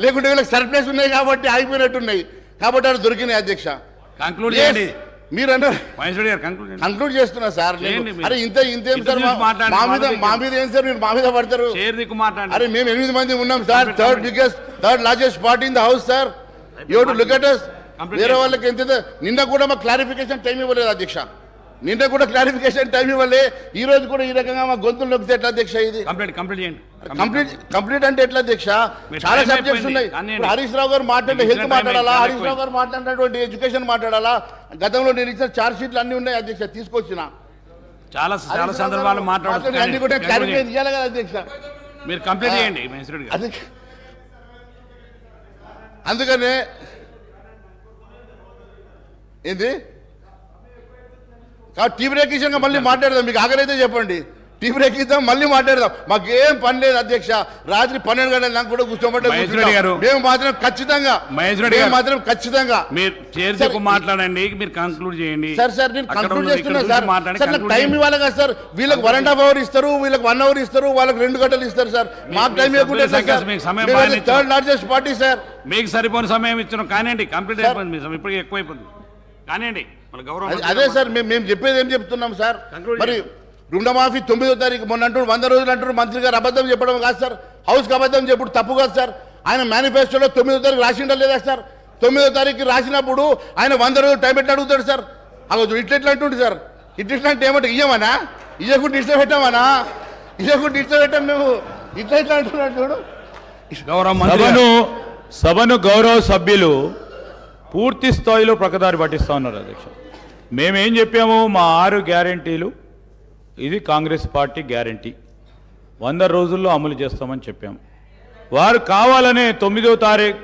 S2: లేకుంటే వీళ్ళకి సర్ప్లస్ ఉన్నాయి కాబట్టి ఆగిపోయినట్టున్నాయి, కాబట్టి అవి దొరికినాయి అధ్యక్ష.
S1: కంక్లూడ్ చేయండి.
S2: మీరు అన్నారు
S1: మహేష్ రెడ్డి గారు కంక్లూడ్ చేయండి.
S2: కంక్లూడ్ చేస్తున్నా సార్. అరే ఇంతేం సార్ మా మీద ఏం సార్ మీరు మా మీద పడతారు? అరే మేము 8 మంది ఉన్నాం sir. Third largest party in the house sir. You to look at us. వేరే వాళ్ళకి ఎంత నిన్న కూడా మాకు క్లారిఫికేషన్ టైం ఇవ్వలేదు అధ్యక్ష. నిన్న కూడా క్లారిఫికేషన్ టైం ఇవ్వలే. ఈ రోజు కూడా ఈ రకంగా మా గొంతులు నొక్కితే ఎట్లా అధ్యక్ష? ఇది కంప్లీట్ అంటే ఎట్లా అధ్యక్ష? చాలా సబ్జెక్ట్స్ ఉన్నాయి. హరీష్ రావు గారు మాట్లాడే హెల్త్ మాట్లాడాలా, హరీష్ రావు గారు మాట్లాడినటువంటి ఎడ్యుకేషన్ మాట్లాడాలా. గతంలో నేను ఇచ్చిన ఛార్జ్ షీట్లు అన్ని ఉన్నాయి అధ్యక్ష, తీసుకొచ్చిన
S1: చాలా సందర్భాలు మాట్లాడుతున్నారు.
S2: అన్ని కూడా క్లారిఫై చేయాలి కదా అధ్యక్ష.
S1: మీరు కంప్లీట్ చేయండి మహేష్ రెడ్డి గారు.
S2: అందుకనే ఏంది టీ బ్రేక్ ఇచ్చాక మళ్ళీ మాట్లాడదాం. మీకు ఆగలైతే చెప్పండి, టీ బ్రేక్ ఇద్దాం, మళ్ళీ మాట్లాడదాం. మాకేం పని లేదు అధ్యక్ష. రాత్రి 12 గంటల నాకు కూడా కూర్చోమంటే మేము మాత్రం ఖచ్చితంగా
S1: మీరు మాట్లాడండి. మీరు కంక్లూడ్ చేయండి
S2: సార్. నేను కంక్లూడ్ చేస్తున్నా సార్. నాకు టైం ఇవ్వాలి కదా సార్. వీళ్ళకి 1.5 అవర్ ఇస్తారు, వీళ్ళకి 1 అవర్ ఇస్తారు, వాళ్ళకి 2 గంటలు ఇస్తారు సార్. మాకు టైం ఇవ్వకుండా థర్డ్ లార్జెస్ట్ పార్టీ సార్.
S1: మీకు సరిపోని సమయం ఇచ్చిన కానివ్వండి, కంప్లీట్ అయిపోయింది. మీ సమయం ఇప్పటికీ ఎక్కువైపోయింది కానివ్వండి.
S2: అదే సార్ మేము చెప్పేది ఏం చెప్తున్నాం సార్. మరి రుణమాఫీ 9వ తారీఖు మొన్న అంటారు, 100 రోజులు అంటారు. మంత్రి గారు అబద్ధం చెప్పడం కాదు సార్. హౌస్కి అబద్ధం చెప్పుడు తప్పు కాదు సార్. ఆయన మేనిఫెస్టోలో 9వ తారీఖు రాసిండా లేదా సార్? 9వ తారీఖు రాసినప్పుడు ఆయన 100 రోజులు టైం పెట్టి అడుగుతాడు సార్. అగో ఇట్లా అంటుండే సార్. ఇట్లా అంటే ఏమంటే ఇయ్యమనా? ఇయ్యకుండా ఇట్లా పెట్టామనా? ఇయ్యకుండా ఇట్లా పెట్టాం మేము. ఇట్లా అంటున్నాడు చూడు.
S3: సభను గౌరవ సభ్యులు పూర్తి స్థాయిలో ప్రకదారి పట్టిస్తా ఉన్నారు అధ్యక్ష. మేమేం చెప్పాము? మా 6 గ్యారెంటీలు, ఇది కాంగ్రెస్ పార్టీ గ్యారెంటీ 100 రోజుల్లో అమలు చేస్తామని చెప్పాము. వారు కావాలనే 9వ తారీఖు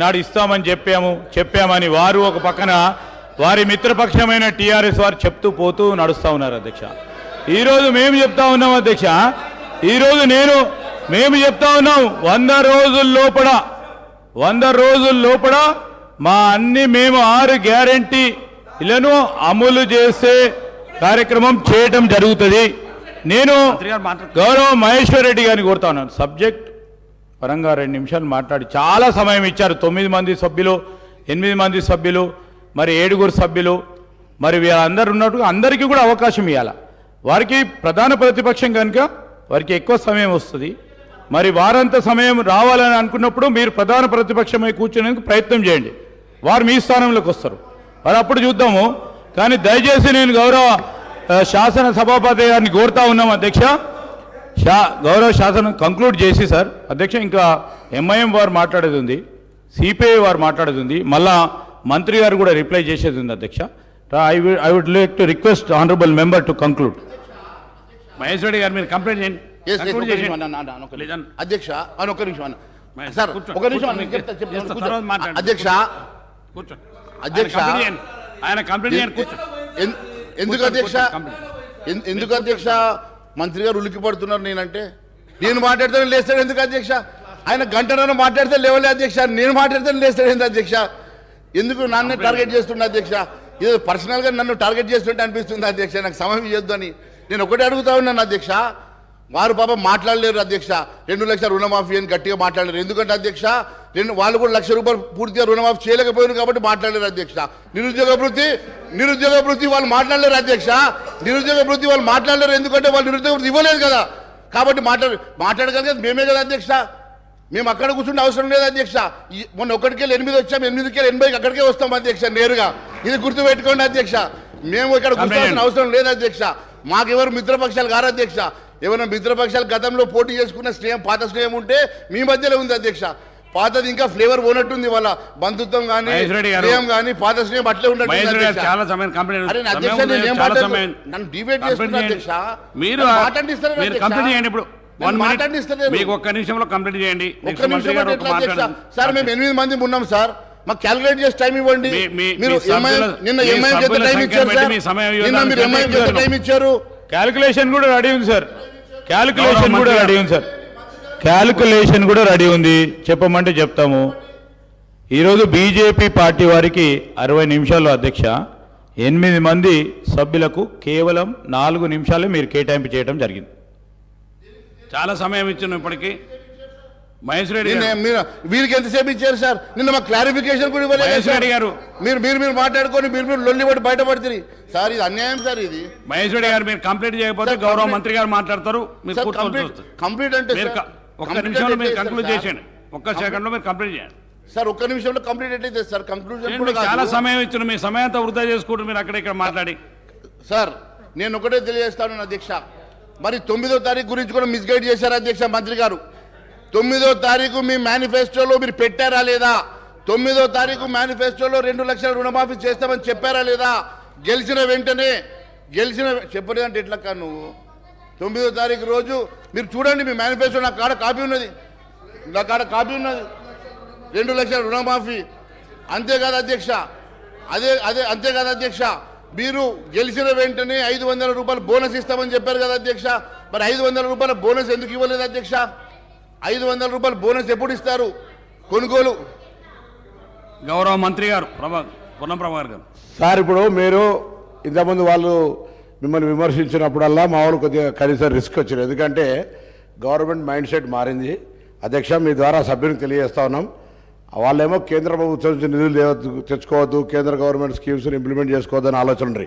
S3: నాడు ఇస్తామని చెప్పామని వారు ఒక పక్కన వారి మిత్రపక్షమైన టీఆర్ఎస్ వారు చెప్తూ పోతూ నడుస్తూ ఉన్నారు అధ్యక్ష. ఈరోజు మేము చెప్తా ఉన్నాం అధ్యక్ష. ఈరోజు మేము చెప్తా ఉన్నాం 100 రోజుల లోపల మా మేము 6 గ్యారెంటీలను అమలు చేసే కార్యక్రమం చేయడం జరుగుతుంది. నేను గౌరవ మహేశ్వర్ రెడ్డి గారిని కోరుతా ఉన్నాను. సబ్జెక్ట్ పరంగా 2 నిమిషాలు మాట్లాడి చాలా సమయం ఇచ్చారు. 9 మంది సభ్యులు, 8 మంది సభ్యులు, మరి 7 సభ్యులు, మరి వీళ్ళందరూ ఉన్నట్టు అందరికీ కూడా అవకాశం ఇవ్వాలి. వారికి ప్రధాన ప్రతిపక్షం కనుక వారికి ఎక్కువ సమయం వస్తుంది. మరి వారంత సమయం రావాలని అనుకున్నప్పుడు మీరు ప్రధాన ప్రతిపక్షమై కూర్చునేందుకు ప్రయత్నం చేయండి. వారు మీ స్థానంలోకి వస్తారు, మరి అప్పుడు చూద్దాము. కానీ దయచేసి నేను గౌరవ శాసన సభాపతి గారిని కోరుతా ఉన్నాం అధ్యక్ష. గౌరవ శాసనం కంక్లూడ్ చేసి సార్ అధ్యక్ష, ఇంకా ఎంఐఎం వారు మాట్లాడేది ఉంది, సిపిఐ వారు మాట్లాడేది ఉంది, మళ్ళా మంత్రి గారు కూడా రిప్లై చేసేది ఉంది అధ్యక్ష. I would like to request honourable member to conclude.
S1: Mahesh Reddy గారు మీరు కంప్లైంట్ చేయండి
S2: అధ్యక్ష. ఒక నిమిషం సార్, ఒక నిమిషం అధ్యక్ష. అధ్యక్ష
S1: ఆయన కంప్లైంట్ చేయండి.
S2: ఎందుకు అధ్యక్ష మంత్రి గారు ఉలికి పడుతున్నారు? నేను మాట్లాడితే లేస్తాడు ఎందుకు అధ్యక్ష? ఆయన గంటన్నర మాట్లాడితే లేవలే అధ్యక్ష. నేను మాట్లాడితే లేస్తాడు ఎందుకు అధ్యక్ష? ఎందుకు నన్ను టార్గెట్ చేస్తుండే అధ్యక్ష? ఏదో పర్సనల్గా నన్ను టార్గెట్ చేస్తుంటే అనిపిస్తుంది అధ్యక్ష. నాకు సమయం ఇవ్వద్దు అని నేను ఒకటే అడుగుతా ఉన్నాను అధ్యక్ష. వారు పాపం మాట్లాడలేరు అధ్యక్ష. 2 లక్షల రుణమాఫీ అని గట్టిగా మాట్లాడలేరు. ఎందుకంటే అధ్యక్ష వాళ్ళు కూడా ₹1,00,000 పూర్తిగా రుణమాఫీ చేయలేకపోయారు కాబట్టి మాట్లాడలేరు అధ్యక్ష. నిరుద్యోగ వృత్తి వాళ్ళు మాట్లాడలేరు అధ్యక్ష. నిరుద్యోగ వృత్తి వాళ్ళు మాట్లాడలేరు ఎందుకంటే వాళ్ళు నిరుద్యోగ వృత్తి ఇవ్వలేదు కదా. కాబట్టి మాట్లాడగలిగేది మేమే కదా అధ్యక్ష. మేము అక్కడ కూర్చుంటే అవసరం లేదు అధ్యక్ష. మొన్న 1కి 8 వచ్చాం, 8కి 80 అక్కడికే వస్తాం అధ్యక్ష నేరుగా. ఇది గుర్తుపెట్టుకోండి అధ్యక్ష. మేము ఇక్కడ కూర్చోవాల్సిన అవసరం లేదు అధ్యక్ష. మాకెవరు మిత్రపక్షాలు కారు అధ్యక్ష. ఏమైనా మిత్రపక్షాలు గతంలో పోటీ చేసుకున్న స్నేహం, పాత స్నేహం ఉంటే మీ మధ్యలో ఉంది అధ్యక్ష. పాతది ఇంకా ఫ్లేవర్ పోనట్టుంది. వాళ్ళ బంధుత్వం కానీ స్నేహం కానీ పాత స్నేహం అట్లే ఉన్నట్టు. నన్ను డిబేట్ చేస్తున్నా అధ్యక్ష.
S1: మీకు ఒక్క నిమిషంలో కంప్లీట్ చేయండి.
S2: సార్ మేము 8 మంది ఉన్నాం సార్. మాకు క్యాలిక్యులేట్ చేసి టైం ఇవ్వండి. మీరు నిన్న ఎంఐఎం చేత టైం ఇచ్చారు సార్. నిన్న మీరు ఎంఐఎం చేత టైం ఇచ్చారు.
S3: క్యాలిక్యులేషన్ కూడా రెడీ ఉంది సార్. క్యాలిక్యులేషన్ కూడా రెడీ ఉంది. చెప్పమంటే చెప్తాము. ఈరోజు బీజేపీ పార్టీ వారికి 60 నిమిషాలు అధ్యక్ష, 8 మంది సభ్యులకు కేవలం 4 నిమిషాలు మీరు కేటాయింపు చేయడం జరిగింది.
S1: చాలా సమయం ఇచ్చాను ఇప్పటికీ. మహేష్ రెడ్డి గారు,
S2: వీరికి ఎంతసేపు ఇచ్చారు సార్? నిన్న మాకు క్లారిఫికేషన్ కూడా ఇవ్వలేదు
S1: మహేష్ రెడ్డి గారు.
S2: మీరు మాట్లాడుకొని మీరు లొల్లి పడి బయటపడుతుంది సార్. ఇది అన్యాయం సార్. ఇది
S1: మహేష్ రెడ్డి గారు, మీరు కంప్లీట్ చేయకపోతే గౌరవ మంత్రి గారు మాట్లాడతారు. మీరు
S2: సార్,
S1: కూర్చోవాల్సి వస్తుంది.
S2: కంప్లీట్ అంటే
S1: మీరు
S2: సార్,
S1: ఒక్క
S2: కంప్లీట్
S1: నిమిషంలో మీరు
S2: అంటే
S1: కంక్లూడ్
S2: సార్,
S1: చేసేయండి. ఒక్క సెకండ్లో మీరు కంప్లీట్ చేయండి.
S2: సార్ ఒక్క నిమిషంలో కంప్లీట్ ఎట్లయితే సార్? కంక్లూజన్
S1: నేను
S2: కూడా
S1: మీకు చాలా
S2: కాదు.
S1: సమయం ఇచ్చాను, మీ సమయంతో వృధా చేసుకుంటూ మీరు అక్కడ ఇక్కడ మాట్లాడి.
S2: సార్ నేను ఒకటే తెలియజేస్తాను అధ్యక్ష, మరి 9వ తారీఖు గురించి కూడా మిస్గైడ్ చేశారు అధ్యక్ష మంత్రి గారు. 9వ తారీఖు మీ మేనిఫెస్టోలో మీరు పెట్టారా లేదా? 9వ తారీఖు మేనిఫెస్టోలో 2 లక్షల రుణమాఫీ చేస్తామని చెప్పారా లేదా? గెలిచిన వెంటనే చెప్పలేదంటే ఎట్లా కా నువ్వు? 9వ తారీఖు రోజు మీరు చూడండి, మీ మేనిఫెస్టో నా కాడ కాపీ ఉన్నది. 2 లక్షల రుణమాఫీ. అంతేకాదు అధ్యక్ష, అంతేకాదు అధ్యక్ష, మీరు గెలిచిన వెంటనే 500 రూపాయలు బోనస్ ఇస్తామని చెప్పారు కదా అధ్యక్ష. మరి 500 రూపాయల బోనస్ ఎందుకు ఇవ్వలేదు అధ్యక్ష? 500 రూపాయల బోనస్ ఎప్పుడు ఇస్తారు? కొనుగోలు.
S1: గౌరవ మంత్రి గారు పొన్నం ప్రభాకర్ గారు.
S4: సార్ ఇప్పుడు మీరు ఇంతకుముందు వాళ్ళు మిమ్మల్ని విమర్శించినప్పుడల్లా మా వాళ్ళు కొద్దిగా కనీసం రిస్క్ వచ్చింది. ఎందుకంటే గవర్నమెంట్ మైండ్ సెట్ మారింది అధ్యక్ష. మీ ద్వారా సభ్యునికి తెలియజేస్తా ఉన్నాం. వాళ్ళేమో కేంద్ర ప్రభుత్వం నుంచి నిధులు తెచ్చుకోవద్దు, కేంద్ర గవర్నమెంట్ స్కీమ్స్ని ఇంప్లిమెంట్ చేసుకోవద్దు అని ఆలోచన ఉంది.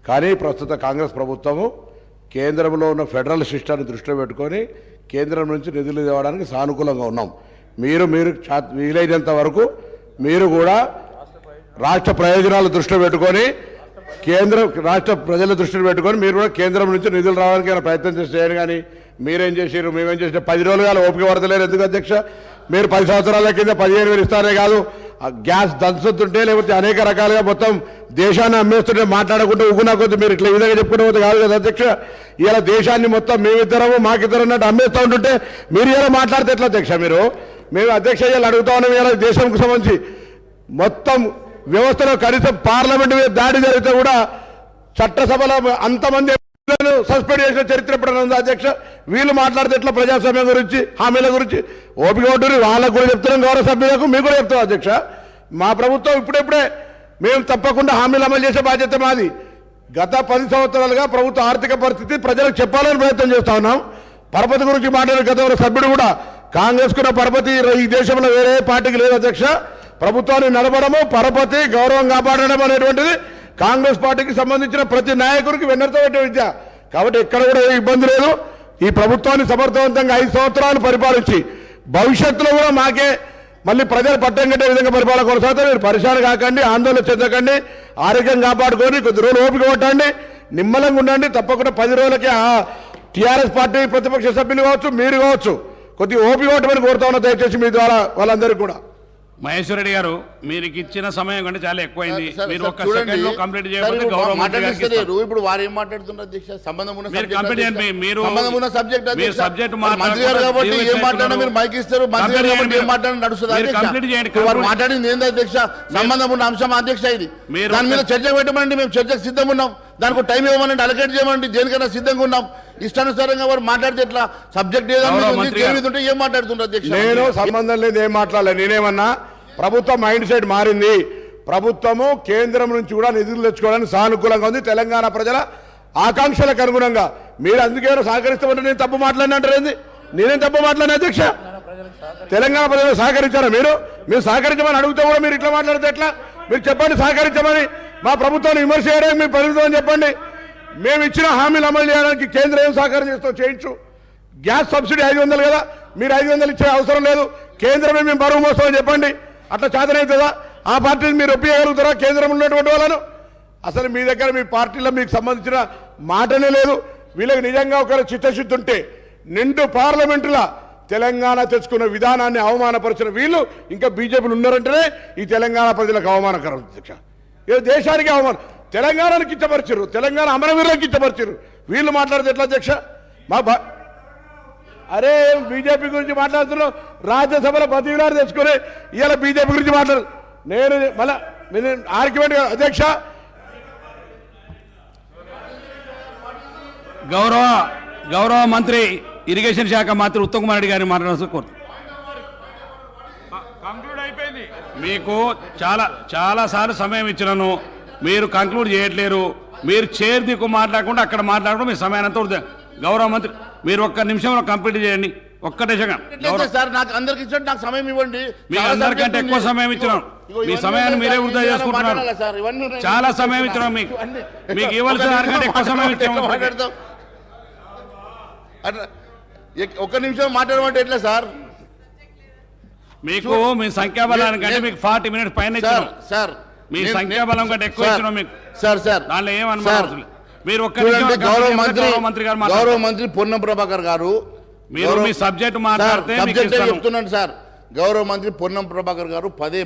S4: కానీ ప్రస్తుత కాంగ్రెస్ ప్రభుత్వము కేంద్రంలో ఉన్న ఫెడరల్ సిస్టాన్ని దృష్టిలో పెట్టుకొని కేంద్రం నుంచి నిధులు తేవడానికి సానుకూలంగా ఉన్నాం. మీరు వీలైనంత వరకు మీరు కూడా రాష్ట్ర ప్రయోజనాలు దృష్టిలో పెట్టుకొని రాష్ట్ర ప్రజల దృష్టిలో పెట్టుకొని మీరు కూడా కేంద్రం నుంచి నిధులు రావడానికి ఏమైనా ప్రయత్నం చేయండి. కానీ మీరేం చేసారు, మేమేం చేసినా 10 రోజులు కాదు ఓపిక పడతలేరు. ఎందుకు అధ్యక్ష? మీరు 10 సంవత్సరాల కింద 15,000 ఇస్తారే కాదు, గ్యాస్ దంచుతుంటే లేకపోతే అనేక రకాలుగా మొత్తం దేశాన్ని అమ్మేస్తుంటే మాట్లాడకుండా ఉగునా కొద్ది మీరు ఇట్లా ఈ విధంగా చెప్పుకుంటే పోతే కాదు కదా అధ్యక్ష. ఇలా దేశాన్ని మొత్తం మేమిద్దరము మాకిద్దరు అన్నట్టు అమ్మేస్తూ ఉంటుంటే మీరు ఇలా మాట్లాడితే ఎట్లా అధ్యక్ష? మేము అధ్యక్ష ఇలా అడుగుతా ఉన్నాం. ఇలా దేశంకు సంబంధించి మొత్తం వ్యవస్థలో కనీసం పార్లమెంట్ మీద దాడి జరిగితే కూడా చట్టసభలో అంతమంది సస్పెండ్ చేసిన చరిత్ర ఎప్పుడైనా ఉందా అధ్యక్ష? వీళ్ళు మాట్లాడితే ఎట్లా ప్రజాస్వామ్యం గురించి, హామీల గురించి? ఓపిక ఉంటుంది. వాళ్ళకు కూడా చెప్తున్నాం, గౌరవ సభ్యులకు మీకు కూడా చెప్తాం అధ్యక్ష. మా ప్రభుత్వం ఇప్పుడే మేము తప్పకుండా హామీలు అమలు చేసే బాధ్యత మాది. గత 10 సంవత్సరాలుగా ప్రభుత్వ ఆర్థిక పరిస్థితి ప్రజలకు చెప్పాలని ప్రయత్నం చేస్తా ఉన్నాం. పరపతి గురించి మాట్లాడే గతంలో సభ్యుడు కూడా కాంగ్రెస్ కున్న పరపతి ఈ దేశంలో వేరే పార్టీకి లేదు అధ్యక్ష. ప్రభుత్వాన్ని నడపడము, పరపతి, గౌరవం కాపాడడం అనేటువంటిది కాంగ్రెస్ పార్టీకి సంబంధించిన ప్రతి నాయకుడికి వెన్నెరతో పెట్టే విద్య. కాబట్టి ఎక్కడ కూడా ఏ ఇబ్బంది లేదు. ఈ ప్రభుత్వాన్ని సమర్థవంతంగా 5 సంవత్సరాలు పరిపాలించి భవిష్యత్తులో కూడా మాకే మళ్ళీ ప్రజలు పట్టం కట్టే విధంగా పరిపాలన కొనసాగుతారు. మీరు పరిశాన కాకండి, ఆందోళన చెందకండి, ఆరోగ్యం కాపాడుకొని కొద్ది రోజులు ఓపిక కొట్టండి, నిమ్మలంగా ఉండండి. తప్పకుండా 10 రోజులకి టీఆర్ఎస్ పార్టీ ప్రతిపక్ష సభ్యులు కావచ్చు, మీరు కావచ్చు, కొద్ది ఓపిక కొట్టమని కోరుతా ఉన్నా దయచేసి మీ ద్వారా వాళ్ళందరికీ కూడా.
S1: మహేశ్వర రెడ్డి గారు, మీరు ఇచ్చిన సమయం కంటే చాలా ఎక్కువైంది. మీరు ఒక్క
S2: చూడండి,
S1: సెకండ్ లో కంప్లీట్ చేయకపోతే గౌరవ మంత్రి గారికి ఇస్తాను.
S2: ఇప్పుడు వారు ఏం మాట్లాడుతున్నారు అధ్యక్ష? సంబంధం ఉన్న
S1: మీరు కంప్లీట్ చేయండి. మీరు
S2: సంబంధం ఉన్న సబ్జెక్ట్
S1: మీరు సబ్జెక్ట్
S2: మంత్రి గారు కాబట్టి ఏం మాట్లాడినా మీరు మైక్ ఇస్తారు. మంత్రి గారు కాబట్టి ఏం మాట్లాడినా నడుస్తుంది అధ్యక్ష. వారు మాట్లాడింది ఏంది అధ్యక్ష? సంబంధం ఉన్న అంశం అధ్యక్ష. ఇది దాని మీద చర్చ పెట్టమండి, మేము చర్చకు సిద్ధంగా ఉన్నాం. దానికి టైం ఇవ్వమనండి, అలకేట్ చేయమండి, దేనికైనా సిద్ధంగా ఉన్నాం. ఇష్టానుసారంగా వారు మాట్లాడితే ఎట్లా? సబ్జెక్ట్ ఏదో ఏం మాట్లాడుతున్నారు అధ్యక్ష?
S4: నేను సంబంధం లేదు, ఏం మాట్లాడలేదు. నేనేమన్నా ప్రభుత్వం మైండ్ సెట్ మారింది. ప్రభుత్వము కేంద్రం నుంచి కూడా నిధులు తెచ్చుకోవడానికి సానుకూలంగా ఉంది. తెలంగాణ ప్రజల ఆకాంక్షలకు అనుగుణంగా మీరు అందుకేమైనా సహకరిస్తామంటే నేను తప్పు మాట్లాడినంటారు ఏంది? నేనేం తప్పు మాట్లాడిన అధ్యక్ష? తెలంగాణ ప్రజలు సహకరించారా? మీరు సహకరించమని అడిగితే కూడా మీరు ఇట్లా మాట్లాడితే ఎట్లా? మీరు చెప్పండి సహకరించమని. మా ప్రభుత్వాన్ని విమర్శ చేయడానికి మీ పరిమితం చెప్పండి. మేము ఇచ్చిన హామీలు అమలు చేయడానికి కేంద్రం ఏం సహకారం చేస్తాం చేయించు. గ్యాస్ సబ్సిడీ 500 కదా, మీరు 500 ఇచ్చే అవసరం లేదు, కేంద్రమే మేము బరువు మోస్తామని చెప్పండి. అట్లా చేతనవుతుందా? ఆ పార్టీని మీరు ఒప్పించగలుగుతారా కేంద్రంలో ఉన్నటువంటి వాళ్ళను? అసలు మీ దగ్గర మీ పార్టీలో మీకు సంబంధించిన మాటనే లేదు. వీళ్ళకి నిజంగా ఒకరు చిత్తశుద్ధి ఉంటే నిండు పార్లమెంటులా తెలంగాణ తెచ్చుకున్న విధానాన్ని అవమానపరిచిన వీళ్ళు ఇంకా బీజేపీలు ఉన్నారంటేనే ఈ తెలంగాణ ప్రజలకు అవమానకరం అధ్యక్ష. ఇది దేశానికి అవమానం. తెలంగాణను కిచ్చపరిచారు, తెలంగాణ అమరవీరులను కిచ్చపరిచారు. వీళ్ళు మాట్లాడితే ఎట్లా అధ్యక్ష? అరే బీజేపీ గురించి మాట్లాడుతున్నాం, రాజ్యసభలో బతిలాడు తెచ్చుకొని ఇవాళ బీజేపీ గురించి మాట్లాడు. నేను మళ్ళా ఆర్గ్యుమెంట్ అధ్యక్ష.
S1: గౌరవ మంత్రి ఇరిగేషన్ శాఖ మంత్రి ఉత్తమ్ కుమార్ రెడ్డి గారిని మాట్లాడాల్సి కోరుతున్నాను. మీకు చాలా సార్లు సమయం ఇచ్చినాను, మీరు కంక్లూడ్ చేయట్లేరు. మీరు చైర్ దిక్కు మాట్లాడకుండా అక్కడ మాట్లాడకుండా మీ సమయాన్ని అంతా వృధా. గౌరవ మంత్రి మీరు ఒక్క నిమిషంలో కంప్లీట్ చేయండి. ఒక్కటే సెకండ్
S2: సార్, నాకు అందరికి ఇచ్చినట్టు నాకు సమయం ఇవ్వండి.
S1: మీకు అందరికంటే ఎక్కువ సమయం ఇచ్చినాం. మీ సమయాన్ని మీరే వృధా చేసుకుంటున్నారు. చాలా సమయం ఇచ్చినాం మీకు ఇవ్వాల్సిన దానికంటే ఎక్కువ సమయం ఇచ్చాము.
S2: ఒక్క నిమిషం మాట్లాడమంటే ఎట్లా సార్?
S1: మీకు మీ సంఖ్యాబలాన్ని కంటే మీకు 40 minutes పైన ఇచ్చినాం
S2: సార్.
S1: మీ సంఖ్యాబలం కంటే ఎక్కువ ఇచ్చినాం మీకు
S2: సార్.
S1: దాంట్లో ఏమనుమానం మీరు ఒక్క
S2: గౌరవ
S1: మంత్రి గారు
S2: గౌరవ మంత్రి పొన్నం ప్రభాకర్ గారు
S1: మీరు మీ సబ్జెక్ట్ మాట్లాడితే
S2: చెప్తున్నాను సార్. గౌరవ మంత్రి పొన్నం ప్రభాకర్ గారు పదే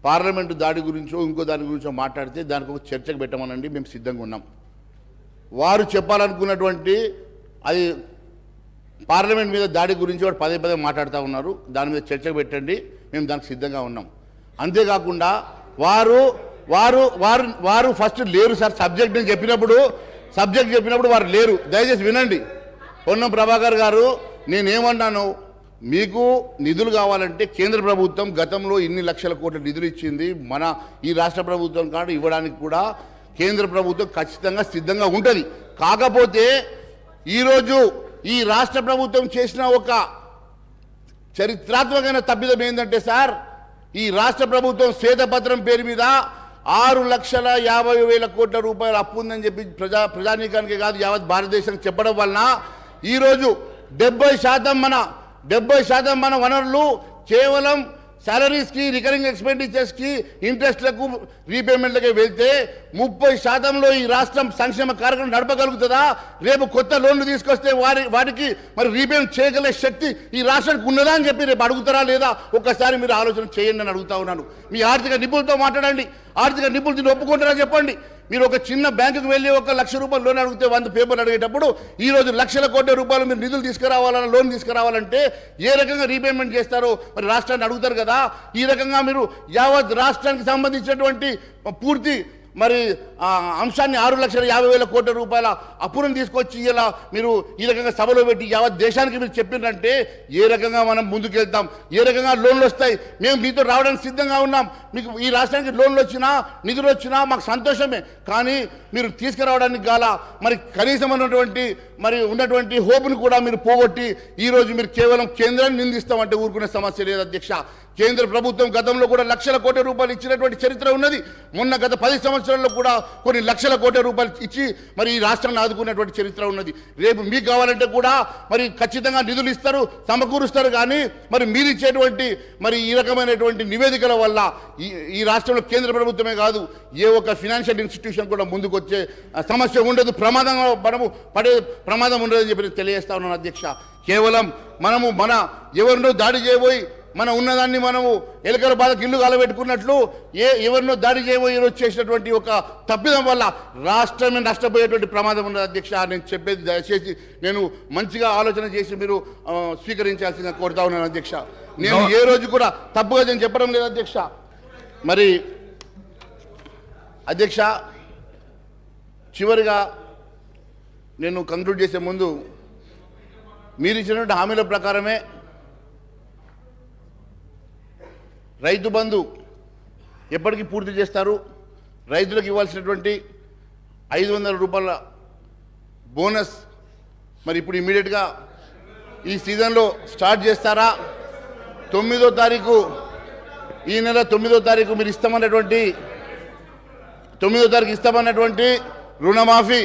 S2: పార్లమెంటు దాడి గురించో ఇంకో దాని గురించో మాట్లాడితే దానికి ఒక చర్చకు పెట్టమనండి, మేము సిద్ధంగా ఉన్నాం. వారు చెప్పాలనుకున్నటువంటి అది పార్లమెంట్ మీద దాడి గురించి వాడు పదే మాట్లాడుతూ ఉన్నారు. దాని మీద చర్చకు పెట్టండి, మేము దానికి సిద్ధంగా ఉన్నాం. అంతేకాకుండా వారు వారు వారు వారు ఫస్ట్ లేరు సార్. సబ్జెక్ట్ చెప్పినప్పుడు వారు లేరు. దయచేసి వినండి. పొన్నం ప్రభాకర్ గారు, నేనేమన్నాను, మీకు నిధులు కావాలంటే కేంద్ర ప్రభుత్వం గతంలో ఇన్ని లక్షల కోట్ల నిధులు ఇచ్చింది. మన ఈ రాష్ట్ర ప్రభుత్వం కాదు ఇవ్వడానికి కూడా కేంద్ర ప్రభుత్వం ఖచ్చితంగా సిద్ధంగా ఉంటుంది. కాకపోతే ఈరోజు ఈ రాష్ట్ర ప్రభుత్వం చేసిన ఒక చరిత్రాత్మకమైన తప్పిదం ఏంటంటే సార్, ఈ రాష్ట్ర ప్రభుత్వం శ్వేతపత్రం పేరు మీద 6,50,000 కోట్ల రూపాయలు అప్పు ఉందని చెప్పి ప్రజానీకానికి కాదు యావత్ భారతదేశానికి చెప్పడం వలన ఈరోజు 70% మన వనరులు కేవలం సాలరీస్కి, రికరింగ్ ఎక్స్పెండిచర్స్కి, ఇంట్రెస్ట్లకు, రీపేమెంట్లకే వెళ్తే 30%లో ఈ రాష్ట్రం సంక్షేమ కార్యక్రమం నడపగలుగుతుందా? రేపు కొత్త లోన్లు తీసుకొస్తే వాటికి మరి రీపేమెంట్ చేయగలిగే శక్తి ఈ రాష్ట్రానికి ఉన్నదా అని చెప్పి రేపు అడుగుతారా లేదా? ఒక్కసారి మీరు ఆలోచన చేయండి అని అడుగుతా ఉన్నాను. మీ ఆర్థిక నిపుణులతో మాట్లాడండి. ఆర్థిక నిపుణులు దీన్ని ఒప్పుకుంటారా చెప్పండి. మీరు ఒక చిన్న బ్యాంకుకు వెళ్ళి 1 లక్ష రూపాయలు లోన్ అడిగితే 100 పేపర్లు అడిగేటప్పుడు ఈరోజు లక్షల కోట్ల రూపాయలు మీరు నిధులు తీసుకురావాలన్నా, లోన్ తీసుకురావాలంటే ఏ రకంగా రీపేమెంట్ చేస్తారో మరి రాష్ట్రాన్ని అడుగుతారు కదా. ఈ రకంగా మీరు యావత్ రాష్ట్రానికి సంబంధించినటువంటి పూర్తి మరి అంశాన్ని 6,50,000 కోట్ల రూపాయల అప్పులను తీసుకొచ్చి ఇలా మీరు ఈ రకంగా సభలో పెట్టి యావత్ దేశానికి మీరు చెప్పినంటే ఏ రకంగా మనం ముందుకెళ్తాం? ఏ రకంగా లోన్లు వస్తాయి? మేము మీతో రావడానికి సిద్ధంగా ఉన్నాం. మీకు ఈ రాష్ట్రానికి లోన్లు వచ్చినా, నిధులు వచ్చినా మాకు సంతోషమే. కానీ మీరు తీసుకురావడానికి గాల మరి కనీసం ఉన్నటువంటి హోప్ను కూడా మీరు పోగొట్టి ఈరోజు మీరు కేవలం కేంద్రాన్ని నిందిస్తామంటే ఊరుకునే సమస్య లేదు అధ్యక్ష. కేంద్ర ప్రభుత్వం గతంలో కూడా లక్షల కోట్ల రూపాయలు ఇచ్చినటువంటి చరిత్ర ఉన్నది. మొన్న గత 10 సంవత్సరాల్లో కూడా కొన్ని లక్షల కోట్ల రూపాయలు ఇచ్చి మరి ఈ రాష్ట్రాన్ని ఆదుకున్నటువంటి చరిత్ర ఉన్నది. రేపు మీకు కావాలంటే కూడా మరి ఖచ్చితంగా నిధులు ఇస్తారు, సమకూరుస్తారు. కానీ మరి మీరు ఇచ్చేటువంటి మరి ఈ రకమైనటువంటి నివేదికల వల్ల ఈ రాష్ట్రంలో కేంద్ర ప్రభుత్వమే కాదు ఏ ఒక్క ఫినాన్షియల్ ఇన్స్టిట్యూషన్ కూడా ముందుకు వచ్చే సమస్య ఉండదు. మనము పడే ప్రమాదం ఉండదని చెప్పి తెలియజేస్తా ఉన్నాను అధ్యక్ష. కేవలం మనము ఎవరినో దాడి చేయబోయి మన ఉన్నదాన్ని మనము ఎలుకల బాధకు ఇల్లు కాలబెట్టుకున్నట్లు ఎవరినో దాడి చేయబోయి ఈరోజు చేసినటువంటి ఒక తప్పిదం వల్ల రాష్ట్రమే నష్టపోయేటువంటి ప్రమాదం ఉన్నది అధ్యక్ష. నేను చెప్పేది దయచేసి నేను మంచిగా ఆలోచన చేసి మీరు స్వీకరించాల్సిందిగా కోరుతా ఉన్నాను అధ్యక్ష. నేను ఏ రోజు కూడా తప్పుగా నేను చెప్పడం లేదు అధ్యక్ష. మరి అధ్యక్ష, చివరిగా నేను కంక్లూడ్ చేసే ముందు మీరు ఇచ్చినటువంటి హామీల ప్రకారమే రైతు బంధు ఎప్పటికీ పూర్తి చేస్తారు. రైతులకు ఇవ్వాల్సినటువంటి 500 రూపాయల బోనస్ మరి ఇప్పుడు ఇమీడియట్గా ఈ సీజన్లో స్టార్ట్ చేస్తారా? 9వ తారీఖు ఈ నెల 9వ తారీఖు మీరు ఇస్తామన్నటువంటి 9వ తారీఖు ఇస్తామన్నటువంటి రుణమాఫీ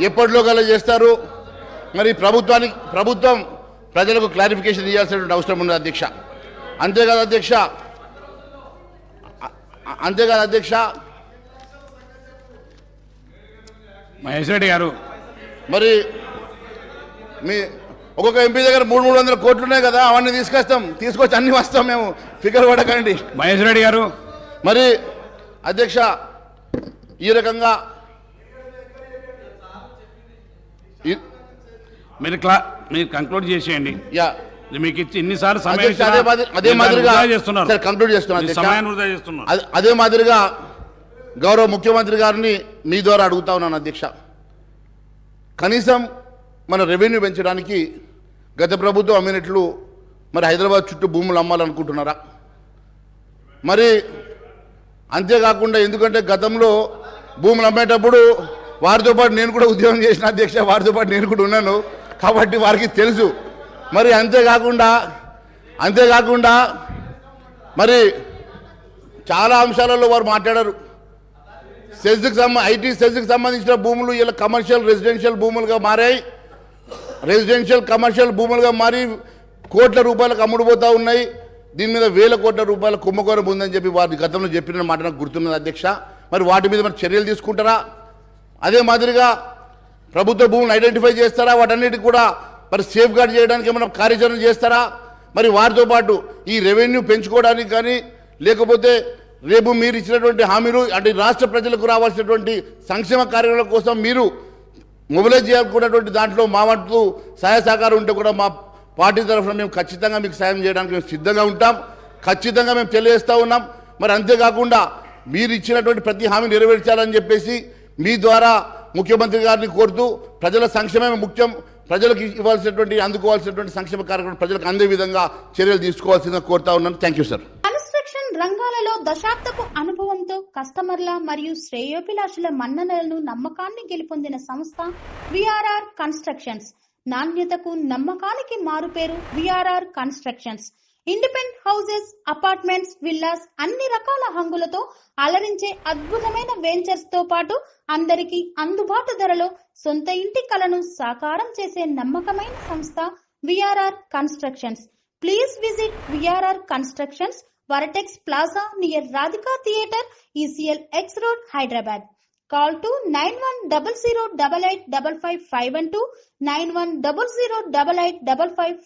S2: ఎప్పటిలో గల చేస్తారు? మరి ప్రభుత్వం ప్రజలకు క్లారిఫికేషన్ ఇవ్వాల్సినటువంటి అవసరం ఉంది అధ్యక్ష. అంతేకాదు అధ్యక్ష
S1: మహేష్ రెడ్డి గారు,
S2: మరి మీ ఒక్కొక్క ఎంపీ దగ్గర 300 కోట్లు ఉన్నాయి కదా, అవన్నీ తీసుకొచ్చి అన్ని వస్తాం మేము, ఫిగర్ పడకండి.
S1: మహేష్ రెడ్డి గారు,
S2: మరి అధ్యక్ష ఈ రకంగా
S1: మీరు కంక్లూడ్ చేసేయండి.
S2: యా,
S1: మీకు ఇచ్చి ఇన్నిసార్లు సమయం
S2: అదే మాదిరిగా
S1: చేస్తున్నారు.
S2: కంక్లూడ్ చేస్తున్నారు.
S1: సమయాన్ని వృధా చేస్తున్నారు.
S2: అదే మాదిరిగా గౌరవ ముఖ్యమంత్రి గారిని మీ ద్వారా అడుగుతా ఉన్నాను అధ్యక్ష. కనీసం మన రెవెన్యూ పెంచడానికి గత ప్రభుత్వం అమ్మినట్లు మరి హైదరాబాద్ చుట్టూ భూములు అమ్మాలనుకుంటున్నారా? మరి అంతేకాకుండా ఎందుకంటే గతంలో భూములు అమ్మేటప్పుడు వారితో పాటు నేను కూడా ఉద్యోగం చేసిన అధ్యక్ష, వారితో పాటు నేను కూడా ఉన్నాను కాబట్టి వారికి తెలుసు. మరి అంతేకాకుండా మరి చాలా అంశాలలో వారు మాట్లాడారు. ఐటీ సెజ్కి సంబంధించిన భూములు ఇలా కమర్షియల్ రెసిడెన్షియల్ భూములుగా మారాయి. రెసిడెన్షియల్ కమర్షియల్ భూములుగా మారి కోట్ల రూపాయలకు అమ్ముడుపోతూ ఉన్నాయి. దీని మీద వేల కోట్ల రూపాయల కుంభకోణం ఉందని చెప్పి వారి గతంలో చెప్పిన మాట నాకు గుర్తున్నది అధ్యక్ష. మరి వాటి మీద మరి చర్యలు తీసుకుంటారా? అదే మాదిరిగా ప్రభుత్వ భూములను ఐడెంటిఫై చేస్తారా? వాటన్నిటికి కూడా మరి సేఫ్ గార్డ్ చేయడానికి ఏమైనా కార్యాచరణ చేస్తారా? మరి వారితో పాటు ఈ రెవెన్యూ పెంచుకోవడానికి కానీ లేకపోతే రేపు మీరు ఇచ్చినటువంటి హామీలు అంటే రాష్ట్ర ప్రజలకు రావాల్సినటువంటి సంక్షేమ కార్యక్రమాల కోసం మీరు మొబిలైజ్ చేయాలనుకున్నటువంటి దాంట్లో మా వంతు సహాయ సహకారం ఉంటే కూడా మా పార్టీ తరఫున మేము ఖచ్చితంగా మీకు సాయం చేయడానికి మేము సిద్ధంగా ఉంటాం. ఖచ్చితంగా మేము తెలియజేస్తూ ఉన్నాం. మరి అంతేకాకుండా మీరు ఇచ్చినటువంటి ప్రతి హామీ నెరవేర్చాలని చెప్పేసి మీ ద్వారా ముఖ్యమంత్రి గారిని కోరుతూ ప్రజల సంక్షేమమే ముఖ్యం, ప్రజలకు అందుకోవాల్సినటువంటి సంక్షేమ కార్యక్రమం ప్రజలకు అందే విధంగా చర్యలు తీసుకోవాల్సిందిగా కోరుతా ఉన్నాను. Thank you sir.
S5: కన్స్ట్రక్షన్ రంగాలలో దశాబ్దపు అనుభవంతో కస్టమర్ల మరియు శ్రేయోభిలాషుల మన్ననలను నమ్మకాన్ని గెలుపొందిన సంస్థ విఆర్ఆర్ కన్స్ట్రక్షన్స్. నాణ్యతకు నమ్మకానికి మారుపేరు VRR constructions. Independent houses, apartments, villas అన్ని రకాల హంగులతో అలరించే అద్భుతమైన వెంచర్స్ తో పాటు అందరికీ అందుబాటు ధరలో సొంత ఇంటి కలను సాకారం చేసే నమ్మకమైన సంస్థ VRR constructions. Please visit VRR constructions, వరటెక్స్ plaza near Radhika theatre, ECL X Road, Hyderabad. Call to 9100885551 91008855